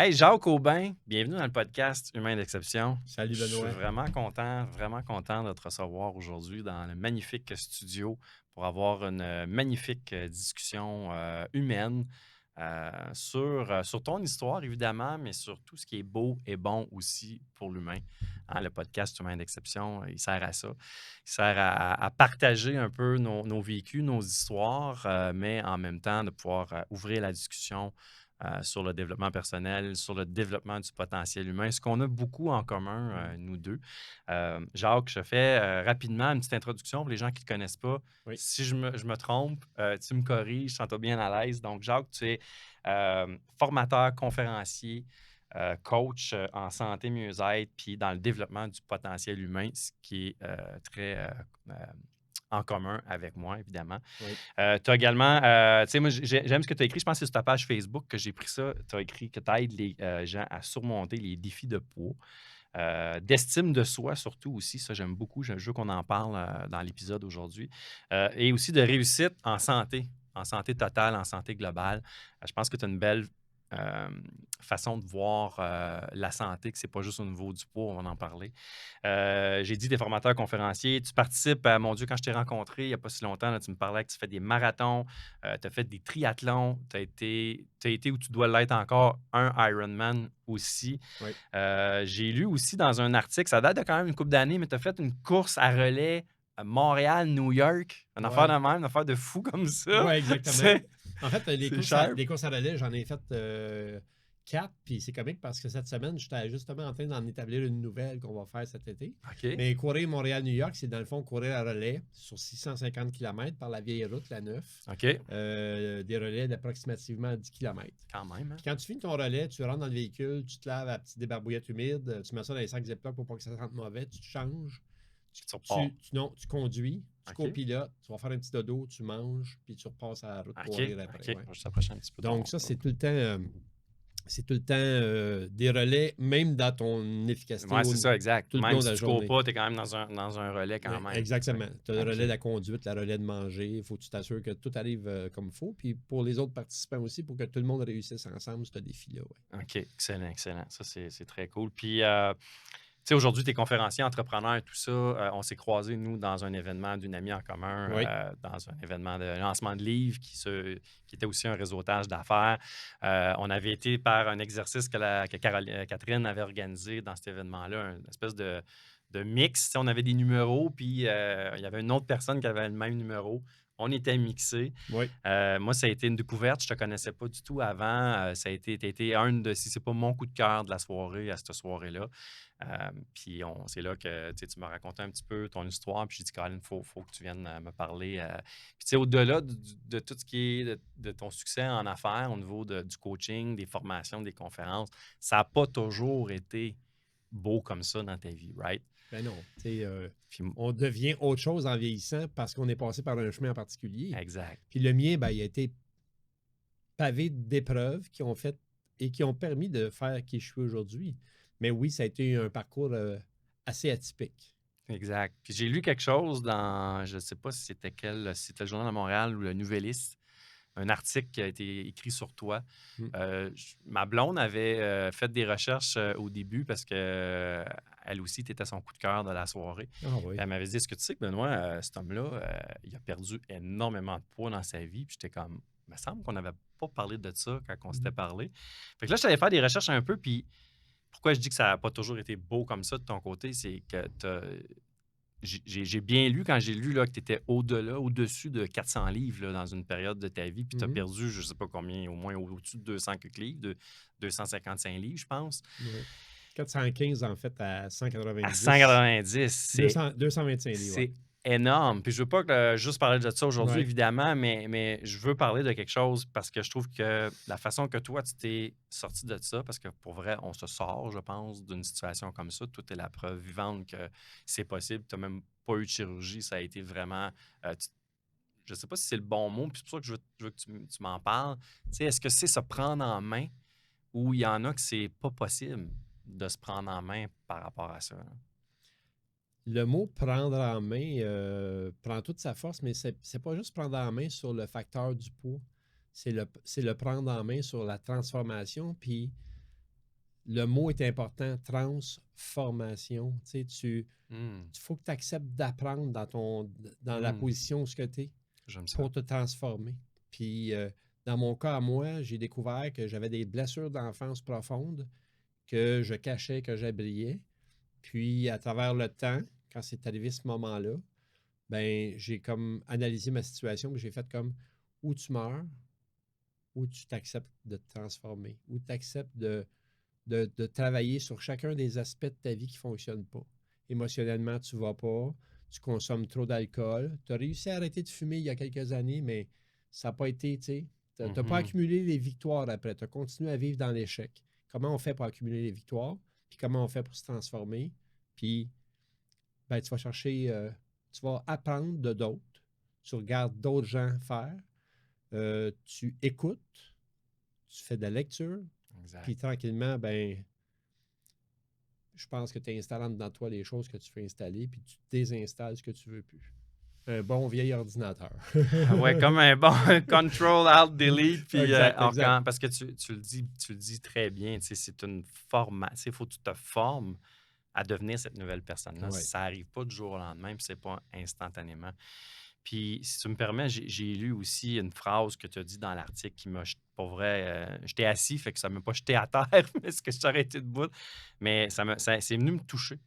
Hey, Jacques Aubin, bienvenue dans le podcast Humain d'exception. Salut Je suis Benoît. vraiment content de te recevoir aujourd'hui dans le magnifique studio pour avoir une magnifique discussion humaine sur ton histoire, évidemment, mais sur tout ce qui est beau et bon aussi pour l'humain. Hein, le podcast Humain d'exception, il sert à ça. Il sert à partager un peu nos vécus, nos histoires, mais en même temps de pouvoir ouvrir la discussion sur le développement personnel, sur le développement du potentiel humain, ce qu'on a beaucoup en commun, nous deux. Jacques, je fais rapidement une petite introduction pour les gens qui ne te connaissent pas. Oui. Si je me trompe, tu me corriges, je sens bien à l'aise. Donc, Jacques, tu es formateur, conférencier, coach en santé, mieux-être, puis dans le développement du potentiel humain, ce qui est très en commun avec moi, évidemment. Oui. Tu as également, tu sais, moi, j'aime ce que tu as écrit. Je pense que c'est sur ta page Facebook que j'ai pris ça. Tu as écrit que tu aides les gens à surmonter les défis de poids, d'estime de soi, surtout aussi. Ça, j'aime beaucoup. Je veux qu'on en parle dans l'épisode aujourd'hui. Et aussi de réussite en santé totale, en santé globale. Je pense que tu as une belle euh, façon de voir la santé, que c'est pas juste au niveau du poids, on va en parler. J'ai dit des formateurs conférenciers. Tu participes, mon Dieu, quand je t'ai rencontré il n'y a pas si longtemps, là, tu me parlais que tu fais des marathons, tu as fait des triathlons, tu as été où tu dois l'être encore, un Ironman aussi. Oui. J'ai lu aussi dans un article, ça date de quand même une couple d'années, mais tu as fait une course à relais à Montréal, New York, une affaire de Ouais. même, une affaire de fou comme ça. Ouais, exactement. C'est En fait, c'est cher. les courses à relais, j'en ai fait 4, puis c'est comique parce que cette semaine, j'étais justement en train d'en établir une nouvelle qu'on va faire cet été. OK. Mais courir Montréal-New York, c'est dans le fond courir à relais sur 650 km par la vieille route, la 9. OK. Des relais d'approximativement 10 km. Quand même, hein? Puis quand tu finis ton relais, tu rentres dans le véhicule, tu te laves à la petite débarbouillette humide, tu mets ça dans les sacs Ziploc pour pas que ça sente mauvais, tu te changes, Tu repars. non, tu conduis, tu OK. copilotes, tu vas faire un petit dodo, tu manges, puis tu repasses à la route pour OK. rire après. OK. Ouais. Je vais s'approcher un petit peu de Donc, ça, c'est tout le temps des relais, même dans ton efficacité Oui, c'est ça, exact. tout le Même long de si la tu cours journée. pas, tu es quand même dans un relais quand même. Exactement. Tu as le relais OK. de la conduite, le relais de manger. Il faut que tu t'assures que tout arrive comme il faut. Puis pour les autres participants aussi, pour que tout le monde réussisse ensemble, ce défi-là. Ouais. OK. Excellent, excellent. Ça, c'est très cool. Puis, tu sais, aujourd'hui, tu es conférencier, entrepreneur, tout ça. On s'est croisés, nous, dans un événement d'une amie en commun, Oui. dans un événement de lancement de livres qui était aussi un réseautage d'affaires. On avait été par un exercice que Catherine avait organisé dans cet événement-là, une espèce de mix. Tu sais, on avait des numéros, puis il y avait une autre personne qui avait le même numéro. On était mixés. Oui. Moi, ça a été une découverte. Je ne te connaissais pas du tout avant. T'as été un de, si c'est pas mon coup de cœur de la soirée, à cette soirée-là. Puis c'est là que tu m'as raconté un petit peu ton histoire. Puis j'ai dit, Colin, faut que tu viennes me parler. Puis tu sais, au-delà de tout ce qui est de ton succès en affaires, au niveau du coaching, des formations, des conférences, ça n'a pas toujours été beau comme ça dans ta vie, right? Ben non. Puis, On devient autre chose en vieillissant parce qu'on est passé par un chemin en particulier. exact. Puis le mien, ben, il a été pavé d'épreuves qui ont fait et qui ont permis de faire qui je suis aujourd'hui. Mais oui, ça a été un parcours assez atypique. Exact. Puis j'ai lu quelque chose dans, je ne sais pas si c'était le Journal de Montréal ou le Nouvelliste, un article qui a été écrit sur toi. Mm. Ma blonde avait fait des recherches au début parce que elle aussi, tu étais son coup de cœur de la soirée. Ah Puis oui. elle m'avait dit, est-ce que tu sais que Benoît, cet homme-là, il a perdu énormément de poids dans sa vie. Puis j'étais comme, il me semble qu'on n'avait pas parlé de ça quand on s'était parlé. Fait que là, je t'allais faire des recherches un peu, puis pourquoi je dis que ça n'a pas toujours été beau comme ça de ton côté, c'est que j'ai bien lu quand j'ai lu là, que tu étais au-dessus de 400 livres là, dans une période de ta vie, puis tu as Mhm. perdu, je ne sais pas combien, au moins au-dessus de 200 quelques livres, de 255 livres, je pense. Oui. 415 en fait à À 190. 190, 225 livres, ouais. c'est énorme. Puis je veux pas juste parler de ça aujourd'hui, Ouais. évidemment, mais je veux parler de quelque chose parce que je trouve que la façon que toi, tu t'es sorti de ça, parce que pour vrai, on se sort, je pense, d'une situation comme ça. Tout est la preuve vivante que c'est possible. Tu n'as même pas eu de chirurgie. Ça a été vraiment. Je ne sais pas si c'est le bon mot, puis c'est pour ça que je veux que tu m'en parles. Tu sais, est-ce que c'est se prendre en main ou il y en a que c'est pas possible de se prendre en main par rapport à ça? Le mot prendre en main prend toute sa force, mais c'est pas juste prendre en main sur le facteur du poids. C'est le prendre en main sur la transformation, puis le mot est important, transformation. Tu sais, Hmm, il faut que tu acceptes d'apprendre dans la hmm, position où tu es j'aime ça. pour te transformer. Puis, dans mon cas à moi, j'ai découvert que j'avais des blessures d'enfance profondes que je cachais, que j'abriais. Puis, à travers le temps, quand c'est arrivé ce moment-là, ben j'ai comme analysé ma situation, puis j'ai fait comme où tu meurs, où tu t'acceptes de te transformer, où tu acceptes de travailler sur chacun des aspects de ta vie qui ne fonctionnent pas. Émotionnellement, tu ne vas pas, tu consommes trop d'alcool. Tu as réussi à arrêter de fumer il y a quelques années, mais ça n'a pas été, tu sais, tu n'as pas Mhm. accumulé les victoires après. Tu as continué à vivre dans l'échec. Comment on fait pour accumuler les victoires? Puis comment on fait pour se transformer? Puis, ben, tu vas chercher, tu vas apprendre de d'autres. Tu regardes d'autres gens faire. Tu écoutes, tu fais de la lecture, Exact. puis tranquillement, ben, je pense que tu installes dans toi les choses que tu veux installer, puis tu désinstalles ce que tu veux plus. Un bon vieil ordinateur. Ouais, comme un bon Control Alt Delete puis Exact, exact. parce que tu le dis très bien, tu sais, c'est une formation, il faut que tu te formes à devenir cette nouvelle personne-là. Oui. Ça arrive pas du jour au lendemain, puis c'est pas instantanément. Puis, si tu me permets, j'ai lu aussi une phrase que tu as dit dans l'article qui m'a, pour vrai, j'étais assis, fait que ça m'a pas jeté à terre, parce que je suis arrêté debout, mais c'est venu me toucher.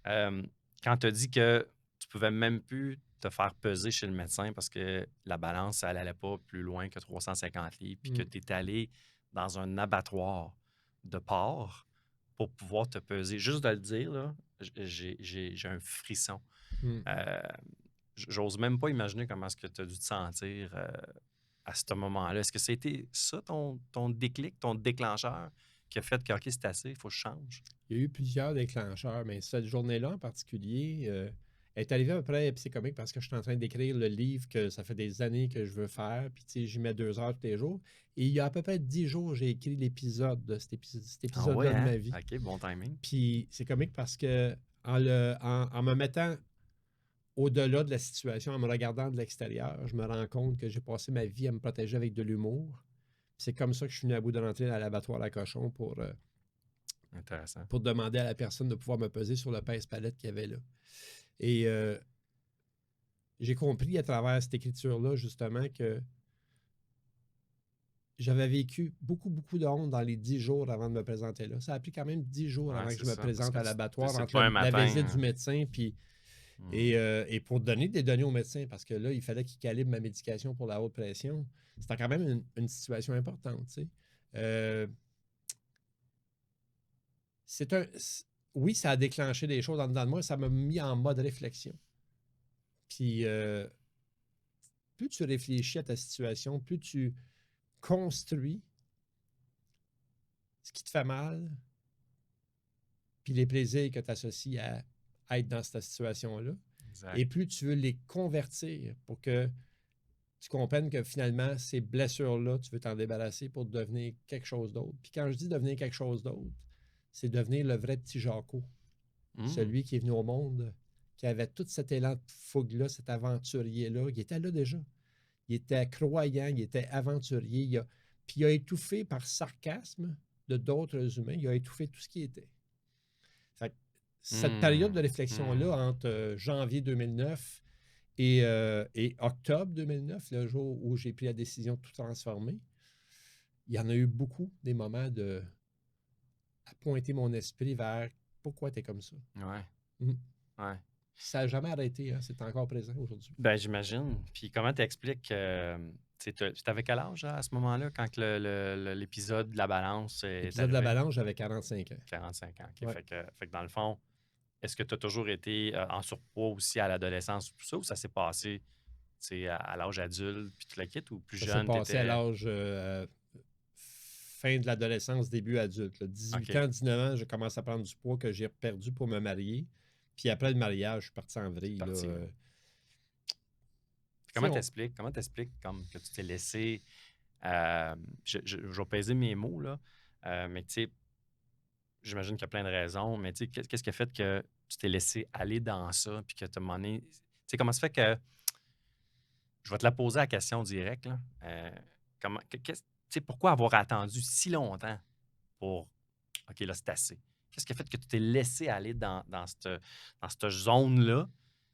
Euh, Quand tu as dit que tu pouvais même plus te faire peser chez le médecin parce que la balance, elle allait pas plus loin que 350 livres, puis que Mm, tu es allé dans un abattoir de porc pour pouvoir te peser. Juste de le dire, là, j'ai un frisson. mm. Euh, J'ose même pas imaginer comment est-ce que tu as dû te sentir à ce moment-là. Est-ce que c'était ça ton déclic, ton déclencheur qui a fait que, OK, c'est assez, il faut que je change? Il y a eu plusieurs déclencheurs, mais cette journée-là en particulier est arrivée à peu près psychomique parce que je suis en train d'écrire le livre que ça fait des années que je veux faire, puis tu sais, j'y mets 2 heures tous les jours. Et il y a à peu près 10 jours, j'ai écrit l'épisode de cet Ah ouais, épisode-là de hein? ma vie. OK, bon timing. Puis c'est comique parce que en me mettant au-delà de la situation, en me regardant de l'extérieur, je me rends compte que j'ai passé ma vie à me protéger avec de l'humour. C'est comme ça que je suis venu à bout de rentrer dans l'abattoir à cochon Intéressant. pour demander à la personne de pouvoir me peser sur le pèse-palette qu'il y avait là. Et j'ai compris à travers cette écriture-là, justement, que j'avais vécu beaucoup, beaucoup de honte dans les 10 jours avant de me présenter là. Ça a pris quand même 10 jours Ouais, avant que c'est je me ça. Parce présente que à tu l'abattoir décides entre pas un la visite matin. du médecin Hmm. et pour donner des données au médecin, parce que là, il fallait qu'il calibre ma médication pour la haute pression. C'était quand même une situation importante, tu sais. Euh, c'est un, oui, ça a déclenché des choses en dedans de moi, ça m'a mis en mode réflexion. Puis, plus tu réfléchis à ta situation, plus tu construis ce qui te fait mal, puis les plaisirs que tu associes à être dans cette situation-là, Exact. et plus tu veux les convertir pour que tu comprennes que finalement, ces blessures-là, tu veux t'en débarrasser pour devenir quelque chose d'autre. Puis quand je dis devenir quelque chose d'autre, c'est devenir le vrai petit Jaco, Hmm. celui qui est venu au monde, qui avait tout cet élan de fougue-là, cet aventurier-là. Il était là déjà. Il était croyant, il était aventurier. Puis il a étouffé par sarcasme de d'autres humains, il a étouffé tout ce qui était. Fait que cette période de Hmm. réflexion-là, Hmm. entre janvier 2009 et octobre 2009, le jour où j'ai pris la décision de tout transformer, il y en a eu beaucoup des moments à pointer mon esprit vers pourquoi tu es comme ça. Ouais. Mhm. Ouais. Ça n'a jamais arrêté, hein, c'est encore présent aujourd'hui. Ben, j'imagine. Puis comment t'expliques, tu avais quel âge à ce moment-là, quand que l'épisode de la balance est L'épisode de la arrivé? balance, j'avais 45 ans. 45 ans, OK. Ouais. Fait que dans le fond, est-ce que tu as toujours été en surpoids aussi à l'adolescence, tout ça, ou ça s'est passé, tu sais, à l'âge adulte, puis tu la quittes, ou plus Ça s'est jeune, tu passé à étais... l'âge fin de l'adolescence, début adulte. Là. 18 OK, ans, 19 ans, je commence à prendre du poids que j'ai perdu pour me marier. Puis après le mariage, je suis parti en c'est vrille. Là. parti, là. Tu sais, Comment t'expliques comme que tu t'es laissé... je vais peser mes mots, là, mais tu sais, j'imagine qu'il y a plein de raisons, mais tu sais, qu'est-ce qui a fait que tu t'es laissé aller dans ça, puis que tu as demandé... Tu sais, comment ça fait que... Je vais te la poser la question directe, là. Comment, tu sais, pourquoi avoir attendu si longtemps pour OK, là, c'est assez. Qu'est-ce qui a fait que tu t'es laissé aller dans cette zone-là,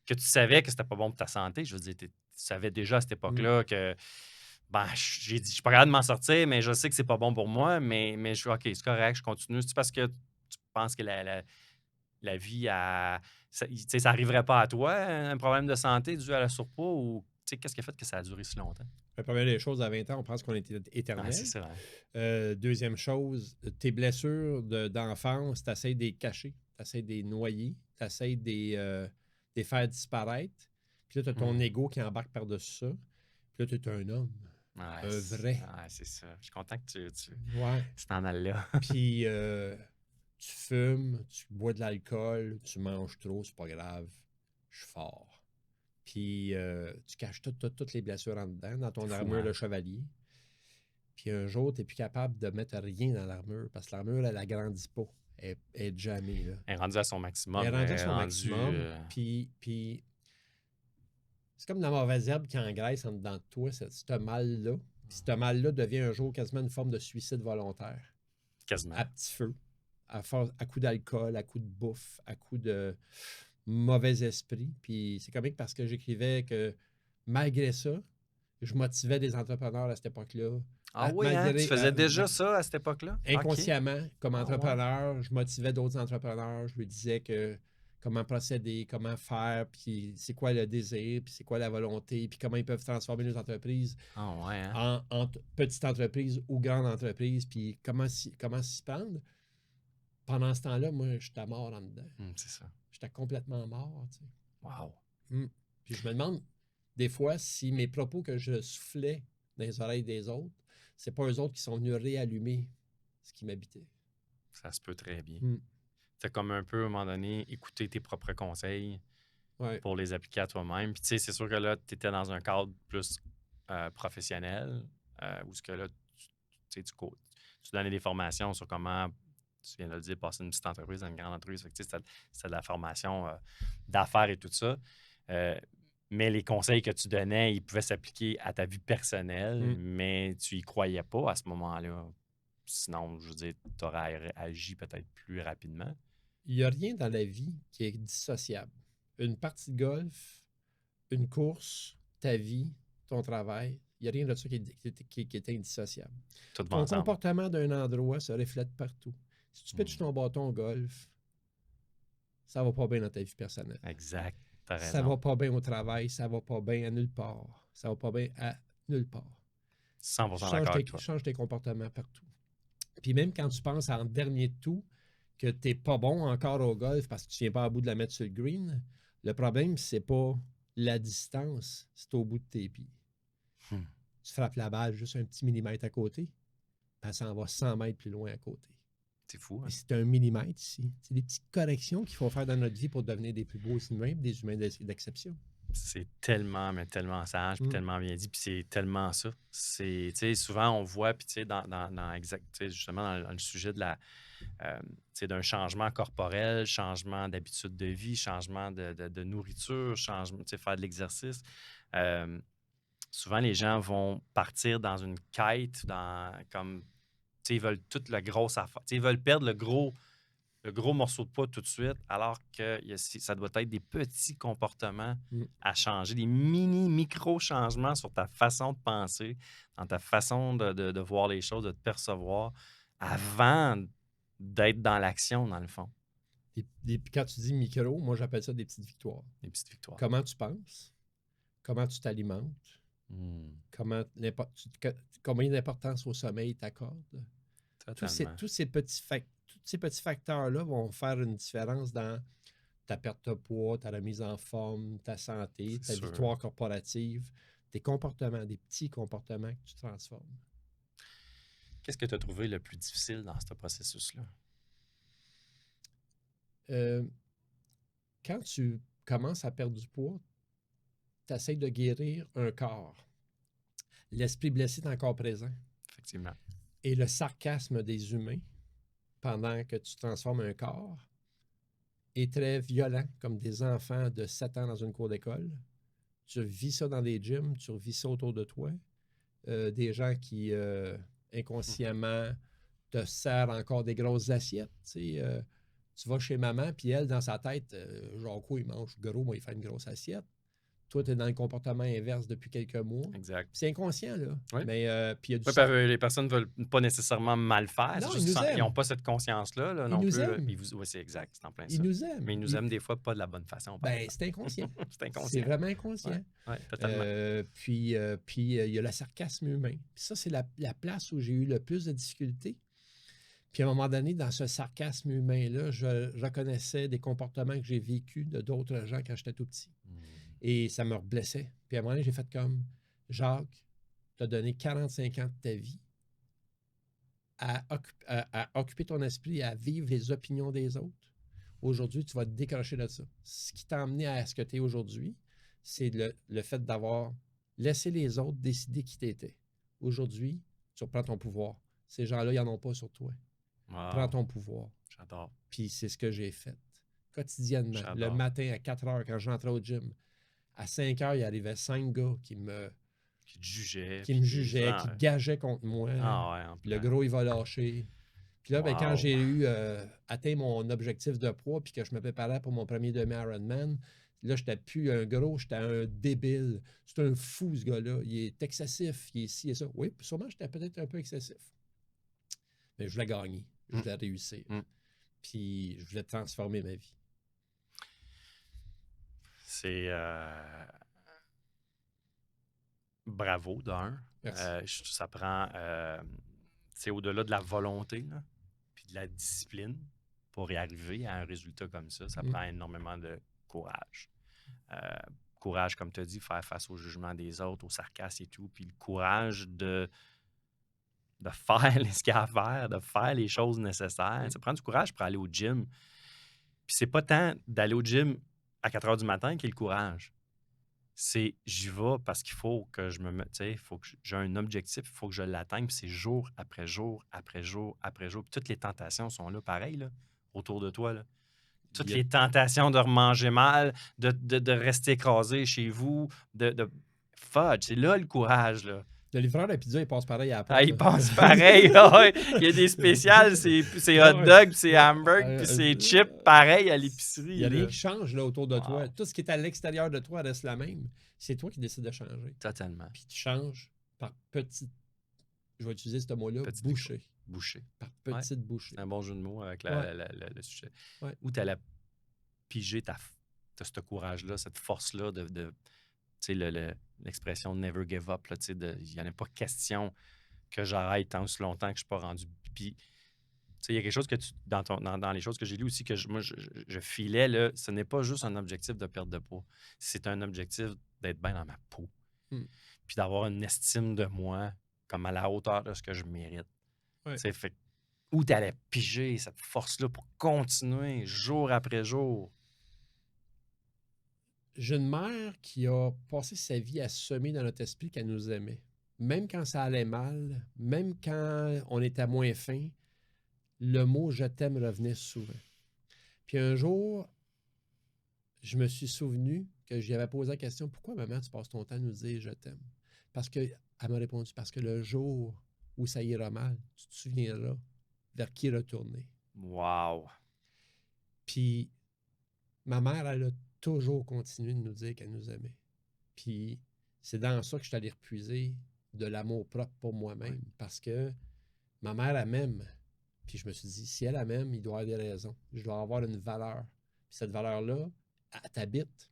que tu savais que c'était pas bon pour ta santé? Je veux dire, tu savais déjà à cette Mmh. époque-là que, ben, j'ai dit: «Je suis pas capable de m'en sortir, mais je sais que c'est pas bon pour moi, mais je suis OK, c'est correct, je continue». C'est parce que tu penses que la vie, tu sais, ça arriverait pas à toi, un problème de santé dû à la surpoids ou, tu sais, qu'est-ce qui a fait que ça a duré si longtemps? La première des choses, à 20 ans, on pense qu'on est Ouais, c'est éternel. ça, hein. Deuxième chose, tes blessures d'enfance, tu essaies de les cacher, tu essaies de les noyer, tu essaies de les faire disparaître. Puis là, tu as ton Mmh. ego qui embarque par-dessus ça. Puis là, tu es un homme, Ouais, un vrai. ouais, c'est ça. Je suis content que Ouais. tu t'en ailles là. Puis tu fumes, tu bois de l'alcool, tu manges trop, c'est pas grave, je suis fort. Puis tu caches toutes les blessures en dedans, dans C'est ton fou, armure hein? de chevalier. Puis un jour, tu n'es plus capable de mettre rien dans l'armure parce que l'armure, elle n'agrandit pas. Elle est jamais là. Elle est rendue à son Elle est maximum, là. rendue à Elle est son rendue, maximum. Puis c'est comme la mauvaise herbe qui engraisse en dedans de toi, ce mal-là. Puis ce mal-là devient un jour quasiment une forme de suicide volontaire. quasiment. À petit feu, à coup d'alcool, à coup de bouffe, à coup de mauvais esprit. Puis c'est comique parce que j'écrivais que malgré ça, je motivais des entrepreneurs à cette époque-là. Ah oui, hein? Tu Malgré, faisais déjà ça à cette époque-là? OK. inconsciemment, comme Ah ouais. entrepreneur, je motivais d'autres entrepreneurs. Je lui disais que comment procéder, comment faire, puis c'est quoi le désir, puis c'est quoi la volonté, puis comment ils peuvent transformer les entreprises Ah ouais, hein? en petites entreprises ou grandes entreprises, puis comment s'y prendre. Pendant ce temps-là, moi, j'étais mort en dedans. C'est ça. J'étais complètement mort, tu sais. Wow. Mm. Puis je me demande des fois si mes propos que je soufflais dans les oreilles des autres, c'est pas eux autres qui sont venus réallumer ce qui m'habitait. Ça se peut très bien. Mm. C'est comme un peu, à un moment donné, écouter tes propres conseils Ouais. pour les appliquer à toi-même. Puis, tu sais, c'est sûr que là, tu étais dans un cadre plus professionnel, où ce que là, tu sais, tu donnais des formations sur comment, tu viens de le dire, passer d'une petite entreprise à une grande entreprise. Fait que, tu sais, c'était de la formation d'affaires et tout ça. Euh, mais les conseils que tu donnais, ils pouvaient s'appliquer à ta vie personnelle, Mm. mais tu y croyais pas à ce moment-là. Sinon, je veux dire, tu aurais agi peut-être plus rapidement. Il n'y a rien dans la vie qui est dissociable. Une partie de golf, une course, ta vie, ton travail, il n'y a rien de ça qui est indissociable. Tout va Ton ensemble. comportement d'un endroit se reflète partout. Si tu pitches ton bâton au golf, ça va pas bien dans ta vie personnelle. Exact. T'as Ça raison. va pas bien au travail, ça va pas bien à nulle part. Ça va pas bien à nulle part. 100% d'accord avec toi. Change tes comportements partout. Puis même quand tu penses en dernier de tout que tu n'es pas bon encore au golf parce que tu ne viens pas à bout de la mettre sur le green, le problème, c'est pas la distance, c'est au bout de tes pieds. Hmm. Tu frappes la balle juste un petit millimètre à côté, puis elle s'en va 100 mètres plus loin à côté. C'est fou, Et hein? c'est un millimètre ici. C'est des petites corrections qu'il faut faire dans notre vie pour devenir des plus beaux humains, des humains d'exception. C'est tellement, mais tellement sage, puis Mm. tellement bien dit, puis c'est tellement ça. C'est, tu sais, souvent on voit, puis tu sais, tu sais, justement, dans le sujet tu sais, d'un changement corporel, changement d'habitude de vie, changement de nourriture, changement, tu sais, faire de l'exercice. euh, Souvent, les gens vont partir dans une quête, comme, tu sais, ils veulent toute la grosse affaire. Tu sais, ils veulent perdre le gros morceau de poids tout de suite, alors que ça doit être des petits comportements Mm. à changer, des micro-changements sur ta façon de penser, dans ta façon de voir les choses, de te percevoir, avant d'être dans l'action, dans le fond. Quand tu dis micro, moi j'appelle ça des petites victoires. Des petites victoires. Comment tu penses, comment tu t'alimentes, Hmm. combien d'importance au sommeil t'accordes. Totalement. Tous ces petits facteurs-là vont faire une différence dans ta perte de poids, ta remise en forme, ta santé, C'est ta sûr. victoire corporative, tes comportements, des petits comportements que tu transformes. Qu'est-ce que tu as trouvé le plus difficile dans ce processus-là? Euh, Quand tu commences à perdre du poids, tu essaies de guérir un corps. L'esprit blessé est encore présent. Effectivement. Et le sarcasme des humains, pendant que tu transformes un corps, est très violent, comme des enfants de 7 ans dans une cour d'école. Tu vis ça dans des gyms, tu vis ça autour de toi. Des gens qui inconsciemment te sers encore des grosses assiettes. Tu vas chez maman, puis elle, dans sa tête, Jaco, il mange gros, moi, il fait une grosse assiette. Toi, tu es dans le comportement inverse depuis quelques mois. Exact. C'est inconscient, là. Oui. Mais puis il y a du Oui, sang. les personnes ne veulent pas nécessairement mal faire. Non, C'est ils juste nous qu'ils n'ont aiment. pas cette conscience-là Ils non nous plus. aiment. Oui, c'est exact. C'est en plein Ils ça. nous aiment. Mais ils nous aiment des fois pas de la bonne façon. Par Ben, exemple. c'est inconscient. C'est inconscient. C'est vraiment inconscient. Oui, totalement. Puis il y a le sarcasme humain. Puis ça, c'est la place où j'ai eu le plus de difficultés. Puis à un moment donné, dans ce sarcasme humain-là, je reconnaissais des comportements que j'ai vécus de d'autres gens quand j'étais tout petit. Et ça me blessait. Puis à un moment donné, j'ai fait comme Jacques, tu as donné 45 ans de ta vie à occuper ton esprit, à vivre les opinions des autres. Aujourd'hui, tu vas te décrocher de ça. Ce qui t'a amené à ce que tu es aujourd'hui, c'est le fait d'avoir laissé les autres décider qui tu étais. Aujourd'hui, tu reprends ton pouvoir. Ces gens-là, ils n'en ont pas sur toi. Wow. Prends ton pouvoir. J'adore. Puis c'est ce que j'ai fait. Quotidiennement. J'adore. Le matin à 4 heures, quand j'entrais au gym, à 5 heures, il arrivait 5 gars qui me jugeaient. Qui me jugeaient, qui gageaient contre moi. Le gros, il va lâcher. Puis là, ben, quand j'ai eu atteint mon objectif de poids puis que je me préparais pour mon premier demi-Ironman, là, je n'étais plus un gros, j'étais un débile. C'est un fou, ce gars-là. Il est excessif, il est ci et ça. Oui, sûrement, j'étais peut-être un peu excessif. Mais je voulais gagner, je voulais réussir. Puis je voulais transformer ma vie. C'est... Bravo, d'un. Ça prend... c'est au-delà de la volonté, là, puis de la discipline pour y arriver à un résultat comme ça. Ça prend énormément de courage. Courage, comme tu as dit, faire face au jugement des autres, au sarcasme et tout. Puis le courage de faire ce qu'il y a à faire, de faire les choses nécessaires. Ça prend du courage pour aller au gym. Puis c'est pas tant d'aller au gym à 4 heures du matin qui est le courage. C'est j'y vais parce qu'il faut que je me mette, tu sais, il faut que j'ai un objectif, il faut que je l'atteigne, puis c'est jour après jour, après jour, après jour. Puis toutes les tentations sont là, pareil, là, autour de toi. Là. Toutes les tentations de remanger mal, de rester écrasé chez vous, de fudge. C'est là le courage, là. Le livreur de pizza, il passe pareil à la porte. Il passe pareil. Il y a des spéciales, c'est hot dog, puis c'est hamburg, puis c'est chips, pareil à l'épicerie. Il n'y a rien qui change là, autour de toi. Tout ce qui est à l'extérieur de toi reste la même. C'est toi qui décides de changer. Totalement. Puis tu changes par petites, je vais utiliser ce mot-là, bouchées. Par petites bouchées. C'est un bon jeu de mots avec le sujet. Ouais. Où tu allais piger ce courage-là, cette force-là de tu sais, l'expression « never give up », il n'y en a pas question que j'arrête tant aussi longtemps que je ne suis pas rendu. Puis, il y a quelque chose que dans les choses que j'ai lues aussi, que moi, je filais, là, ce n'est pas juste un objectif de perte de poids. C'est un objectif d'être bien dans ma peau. Puis d'avoir une estime de moi comme à la hauteur de ce que je mérite. Fait, où tu allais piger cette force-là pour continuer jour après jour? J'ai une mère qui a passé sa vie à semer dans notre esprit qu'elle nous aimait. Même quand ça allait mal, même quand on était moins fin, le mot « je t'aime » revenait souvent. Puis un jour, je me suis souvenu que j'y avais posé la question « Pourquoi, maman, tu passes ton temps à nous dire « je t'aime » ?» Parce qu'elle m'a répondu « Parce que le jour où ça ira mal, tu te souviendras vers qui retourner. » Wow! Puis ma mère, elle a toujours continué de nous dire qu'elle nous aimait. Puis c'est dans ça que je suis allé repuiser de l'amour propre pour moi-même. Parce que ma mère, elle m'aime. Puis je me suis dit, si elle m'aime, il doit y avoir des raisons. Je dois avoir une valeur. Puis cette valeur-là, elle t'habite.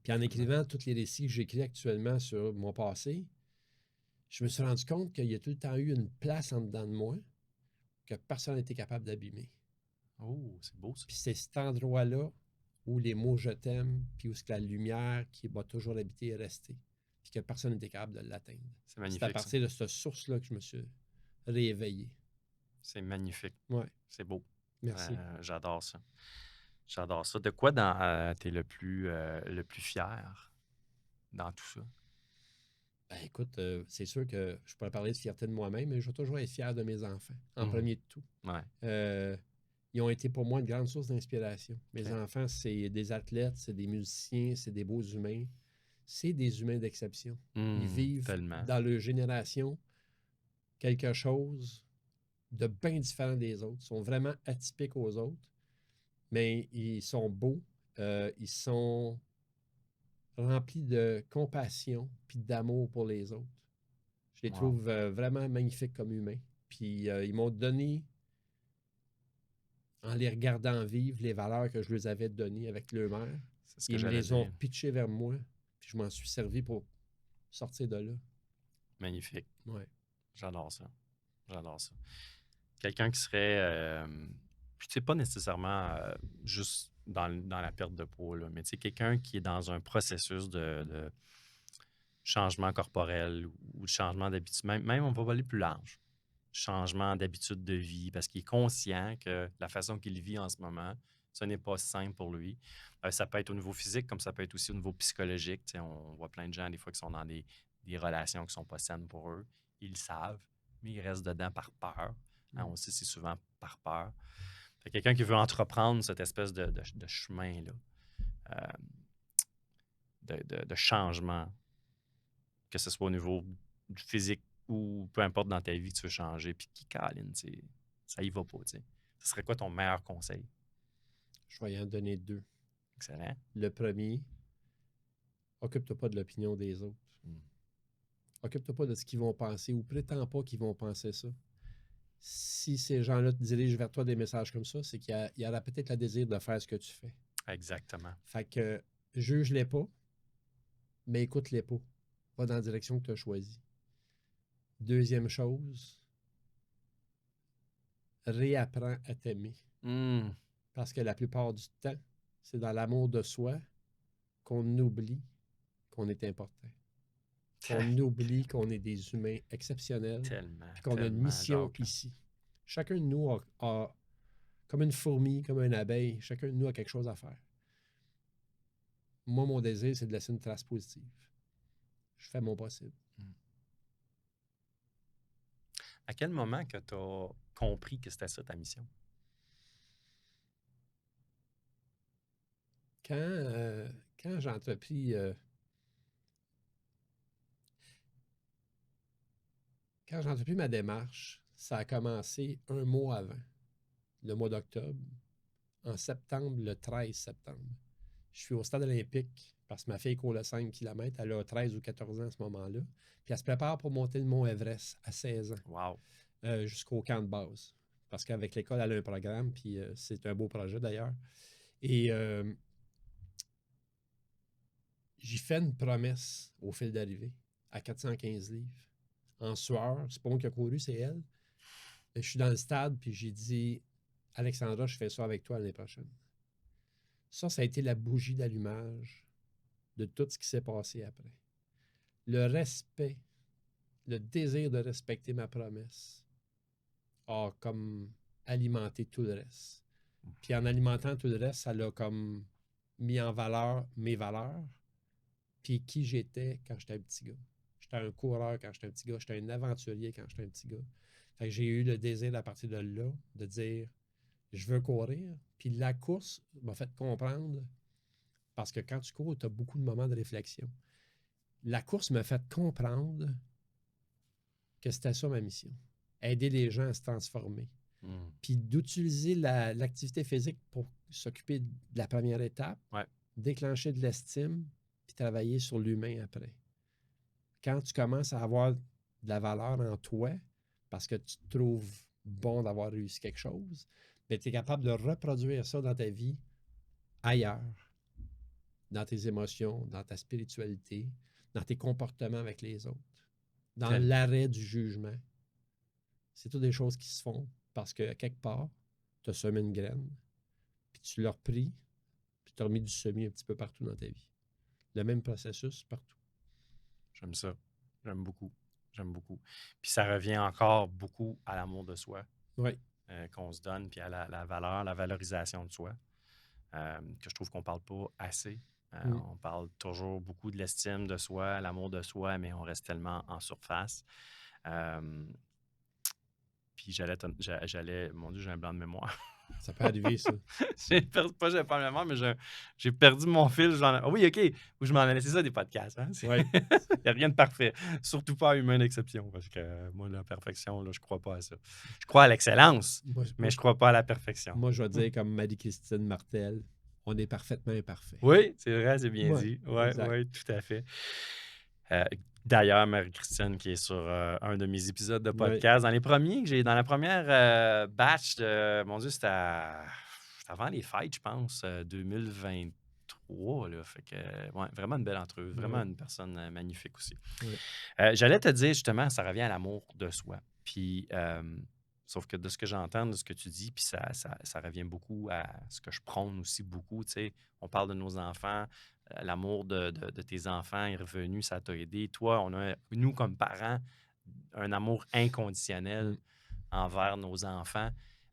Puis en écrivant tous les récits que j'écris actuellement sur mon passé, je me suis rendu compte qu'il y a tout le temps eu une place en dedans de moi que personne n'a été capable d'abîmer. Oh, c'est beau ça. Puis c'est cet endroit-là où les mots « je t'aime », puis où la lumière qui va toujours habiter et rester, puis que personne n'était capable de l'atteindre. C'est magnifique. C'est à partir de cette source-là que je me suis rééveillé. C'est magnifique. Ouais. C'est beau. Merci. J'adore ça. J'adore ça. De quoi t'es le plus fier dans tout ça? Ben, écoute, c'est sûr que je pourrais parler de fierté de moi-même, mais je vais toujours être fier de mes enfants, en premier de tout. Ouais. Ils ont été pour moi une grande source d'inspiration. Mes enfants, c'est des athlètes, c'est des musiciens, c'est des beaux humains. C'est des humains d'exception. Ils vivent dans leur génération quelque chose de bien différents des autres. Ils sont vraiment atypiques aux autres, mais ils sont beaux. Ils sont remplis de compassion puis d'amour pour les autres. Je les Wow. trouve vraiment magnifiques comme humains. Puis ils m'ont donné, en les regardant vivre, les valeurs que je leur avais données avec leur mère. C'est ce que Ils me j'allais les ont dire. pitchées vers moi, puis je m'en suis servi pour sortir de là. Magnifique. Ouais. J'adore ça. J'adore ça. Quelqu'un qui serait, puis tu sais, pas nécessairement juste dans la perte de poids, là, mais tu sais, quelqu'un qui est dans un processus de changement corporel ou de changement d'habitude, même on va aller plus large, changement d'habitude de vie, parce qu'il est conscient que la façon qu'il vit en ce moment, ce n'est pas simple pour lui. Ça peut être au niveau physique, comme ça peut être aussi au niveau psychologique. Tu sais, on voit plein de gens, des fois, qui sont dans des relations qui ne sont pas saines pour eux. Ils le savent, mais ils restent dedans par peur. Hein, on sait, c'est souvent par peur. Fait que quelqu'un qui veut entreprendre cette espèce de chemin-là, euh, de changement, que ce soit au niveau du physique ou peu importe dans ta vie que tu veux changer, puis qui câline, tu sais, ça y va pas, tu sais. Ce serait quoi ton meilleur conseil? Je vais y en donner deux. Excellent. Le premier, occupe-toi pas de l'opinion des autres. Mm. Occupe-toi pas de ce qu'ils vont penser ou prétends pas qu'ils vont penser ça. Si ces gens-là te dirigent vers toi des messages comme ça, c'est qu'il y aura peut-être le désir de faire ce que tu fais. Exactement. Fait que juge-les pas, mais écoute-les pas. Va dans la direction que tu as choisie. Deuxième chose, réapprends à t'aimer. Mm. Parce que la plupart du temps, c'est dans l'amour de soi qu'on oublie qu'on est important. Qu'on oublie qu'on est des humains exceptionnels, Tellement, puis qu'on a une tellement, mission Jacques. ici. Chacun de nous comme une fourmi, comme une abeille, chacun de nous a quelque chose à faire. Moi, mon désir, c'est de laisser une trace positive. Je fais mon possible. Mm. À quel moment que tu as compris que c'était ça ta mission? Quand j'ai entrepris ma démarche, ça a commencé un mois avant, le mois d'octobre, en septembre, le 13 septembre. Je suis au stade olympique parce que ma fille court le 5 km. Elle a 13 ou 14 ans à ce moment-là. Puis elle se prépare pour monter le mont Everest à 16 ans, Wow. jusqu'au camp de base. Parce qu'avec l'école, elle a un programme, puis c'est un beau projet d'ailleurs. Et j'y fais une promesse au fil d'arrivée, à 415 livres, en sueur. C'est pas moi qui a couru, c'est elle. Je suis dans le stade, puis j'ai dit, Alexandra, je fais ça avec toi l'année prochaine. Ça a été la bougie d'allumage de tout ce qui s'est passé après. Le respect, le désir de respecter ma promesse a comme alimenté tout le reste. Puis en alimentant tout le reste, ça l'a comme mis en valeur mes valeurs, puis qui j'étais quand j'étais un petit gars. J'étais un coureur quand j'étais un petit gars, j'étais un aventurier quand j'étais un petit gars. Fait que j'ai eu le désir à partir de là de dire je veux courir. Puis la course m'a fait comprendre, parce que quand tu cours, tu as beaucoup de moments de réflexion. La course m'a fait comprendre que c'était ça ma mission. Aider les gens à se transformer. Mm. Puis d'utiliser l'activité physique pour s'occuper de la première étape, Ouais. déclencher de l'estime, puis travailler sur l'humain après. Quand tu commences à avoir de la valeur en toi, parce que tu te trouves bon d'avoir réussi quelque chose, bien, tu es capable de reproduire ça dans ta vie ailleurs, dans tes émotions, dans ta spiritualité, dans tes comportements avec les autres, dans l'arrêt du jugement. C'est toutes des choses qui se font parce que, quelque part, tu as semé une graine, puis tu l'as repris, puis tu as remis du semis un petit peu partout dans ta vie. Le même processus partout. J'aime ça. J'aime beaucoup. J'aime beaucoup. Puis ça revient encore beaucoup à l'amour de soi Oui. qu'on se donne, puis à la valeur, la valorisation de soi, que je trouve qu'on ne parle pas assez. On parle toujours beaucoup de l'estime de soi, l'amour de soi, mais on reste tellement en surface. Puis mon Dieu, j'ai un blanc de mémoire. Ça peut arriver, ça. J'ai perdu, pas j'ai pas la mémoire, mais j'ai perdu mon fil. Ah oui, OK, où je m'en allais. C'est ça des podcasts. Hein? Oui. Il n'y a rien de parfait. Surtout pas humain d'exception. Parce que moi, la perfection, là, je crois pas à ça. Je crois à l'excellence, Moi, mais je crois pas à la perfection. moi, je vais dire comme Marie-Christine Martel, on est parfaitement imparfait. Oui, c'est vrai, c'est bien Oui, dit. Oui, exact. oui, tout à fait. Euh, D'ailleurs, Marie-Christine, qui est sur un de mes épisodes de Oui. podcast, dans les premiers que j'ai, dans la première batch, mon Dieu, c'était avant les fêtes, je pense, 2023. Là, fait que, ouais, vraiment une belle entrevue, vraiment Oui. une personne magnifique aussi. Oui. J'allais te dire, justement, ça revient à l'amour de soi. Puis, sauf que de ce que j'entends, de ce que tu dis, puis ça revient beaucoup à ce que je prône aussi beaucoup. Tu sais, on parle de nos enfants, l'amour de tes enfants est revenu, ça t'a aidé. Toi, on a, nous, comme parents, un amour inconditionnel Mm. envers nos enfants.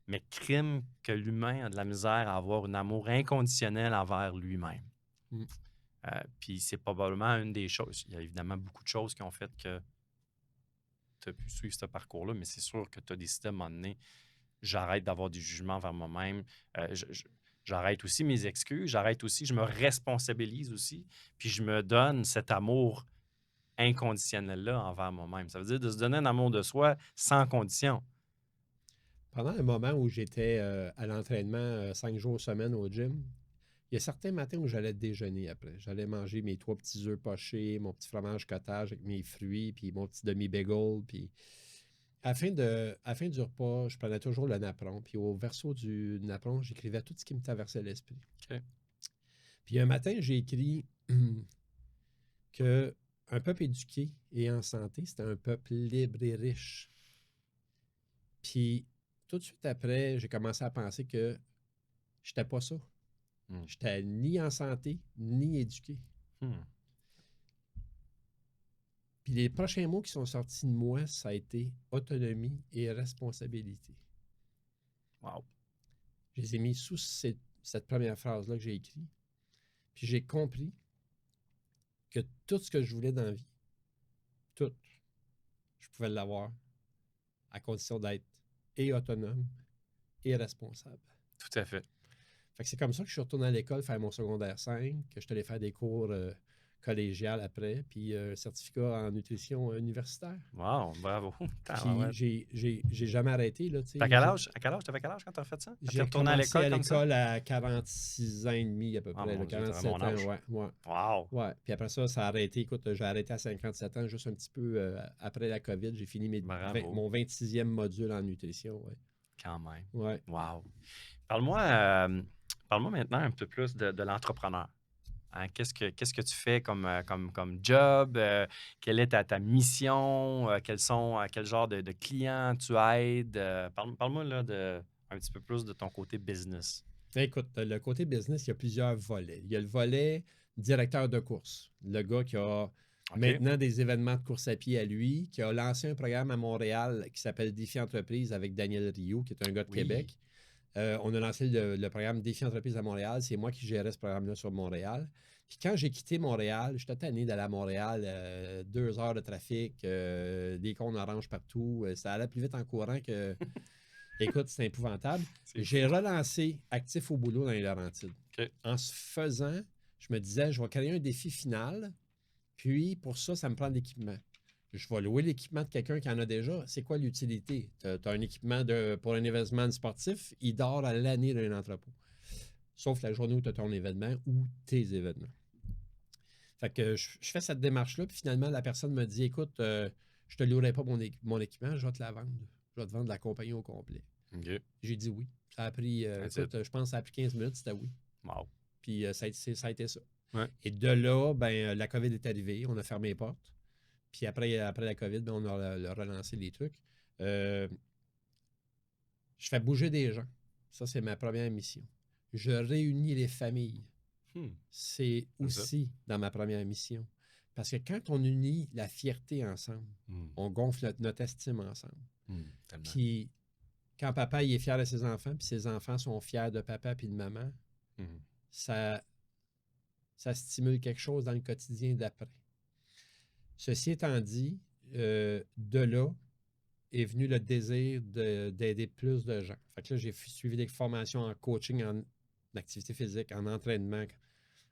Mais crime que l'humain a de la misère à avoir un amour inconditionnel envers lui-même. Mm. Puis c'est probablement une des choses. Il y a évidemment beaucoup de choses qui ont fait que tu as pu suivre ce parcours-là, mais c'est sûr que tu as décidé à un moment donné, j'arrête d'avoir du jugement envers moi-même. J'arrête aussi mes excuses, j'arrête aussi, je me responsabilise aussi, puis je me donne cet amour inconditionnel-là envers moi-même. Ça veut dire de se donner un amour de soi sans condition. Pendant un moment où j'étais à l'entraînement 5 jours semaine au gym, il y a certains matins où j'allais déjeuner après. J'allais manger mes 3 petits œufs pochés, mon petit fromage cottage avec mes fruits, puis mon petit demi-bagel. Puis à la fin du repas, je prenais toujours le napperon. Puis au verso du napperon, j'écrivais tout ce qui me traversait l'esprit. OK. Puis un matin, j'ai écrit que un peuple éduqué et en santé, c'était un peuple libre et riche. Puis tout de suite après, j'ai commencé à penser que je n'étais pas ça. Hmm. Je n'étais ni en santé, ni éduqué. Hmm. Puis les prochains mots qui sont sortis de moi, ça a été autonomie et responsabilité. Wow. Je les ai mis sous cette première phrase-là que j'ai écrite. Puis j'ai compris que tout ce que je voulais dans la vie, tout, je pouvais l'avoir à condition d'être et autonome et responsable. Tout à fait. Fait que c'est comme ça que je suis retourné à l'école faire mon secondaire 5, que je suis allé faire des cours collégial après, puis un certificat en nutrition universitaire. Wow, bravo. Puis Tabarouette. j'ai jamais arrêté, là, tu T'as sais. quel âge? À quel âge? T'avais quel âge quand t'as fait ça? Quand t'es J'ai retourné à commencé l'école à comme ça? l'école à 46 ans et demi à peu Ah près, là, mon Dieu, t'avais 47 mon ans, âge. ouais, ouais. Wow. Ouais, puis après ça, ça a arrêté. Écoute, j'ai arrêté à 57 ans, juste un petit peu après la COVID. J'ai fini Bravo. mon 26e module en nutrition, ouais. Quand même. Ouais. Wow. Parle-moi parle-moi maintenant un peu plus de l'entrepreneur. Hein, qu'est-ce que tu fais comme job? Quelle est ta mission? Quel genre de clients tu aides? Parle-moi là, un petit peu plus de ton côté business. Écoute, le côté business, il y a plusieurs volets. Il y a le volet directeur de course, le gars qui a OK? maintenant des événements de course à pied à lui, qui a lancé un programme à Montréal qui s'appelle Défi Entreprise avec Daniel Rioux, qui est un gars de Oui. Québec. On a lancé le programme Défi Entreprise à Montréal. C'est moi qui gérais ce programme-là sur Montréal. Puis quand j'ai quitté Montréal, j'étais tanné d'aller à Montréal, 2 heures de trafic, des cônes oranges partout. Ça allait plus vite en courant que. Écoute, c'est épouvantable. C'est J'ai fou. relancé Actif au boulot dans les Laurentides. OK. En ce faisant, je me disais, je vais créer un défi final. Puis pour ça, ça me prend de l'équipement. Je vais louer l'équipement de quelqu'un qui en a déjà. C'est quoi l'utilité? Tu as un équipement pour un événement sportif, il dort à l'année dans un entrepôt. Sauf la journée où tu as ton événement ou tes événements. Fait que je fais cette démarche-là, puis finalement, la personne me dit, écoute, je te louerai pas mon équipement, je vais te la vendre. Je vais te vendre la compagnie au complet. OK. J'ai dit oui. Ça a pris, That's it. écoute, je pense que ça a pris 15 minutes, c'était oui. Wow. Puis ça a été ça. Ouais. Et de là, ben, la COVID est arrivée, on a fermé les portes. Puis après la COVID, ben, on a relancé les trucs. Je fais bouger des gens. Ça, c'est ma première mission. Je réunis les familles. C'est J'aime ça. aussi dans ma première mission. Parce que quand on unit la fierté ensemble, on gonfle notre estime ensemble. Tellement. Puis quand papa il est fier de ses enfants, puis ses enfants sont fiers de papa puis de maman, ça stimule quelque chose dans le quotidien d'après. Ceci étant dit, de là, est venu le désir d'aider plus de gens. Fait que là, j'ai suivi des formations en coaching, en activité physique, en entraînement,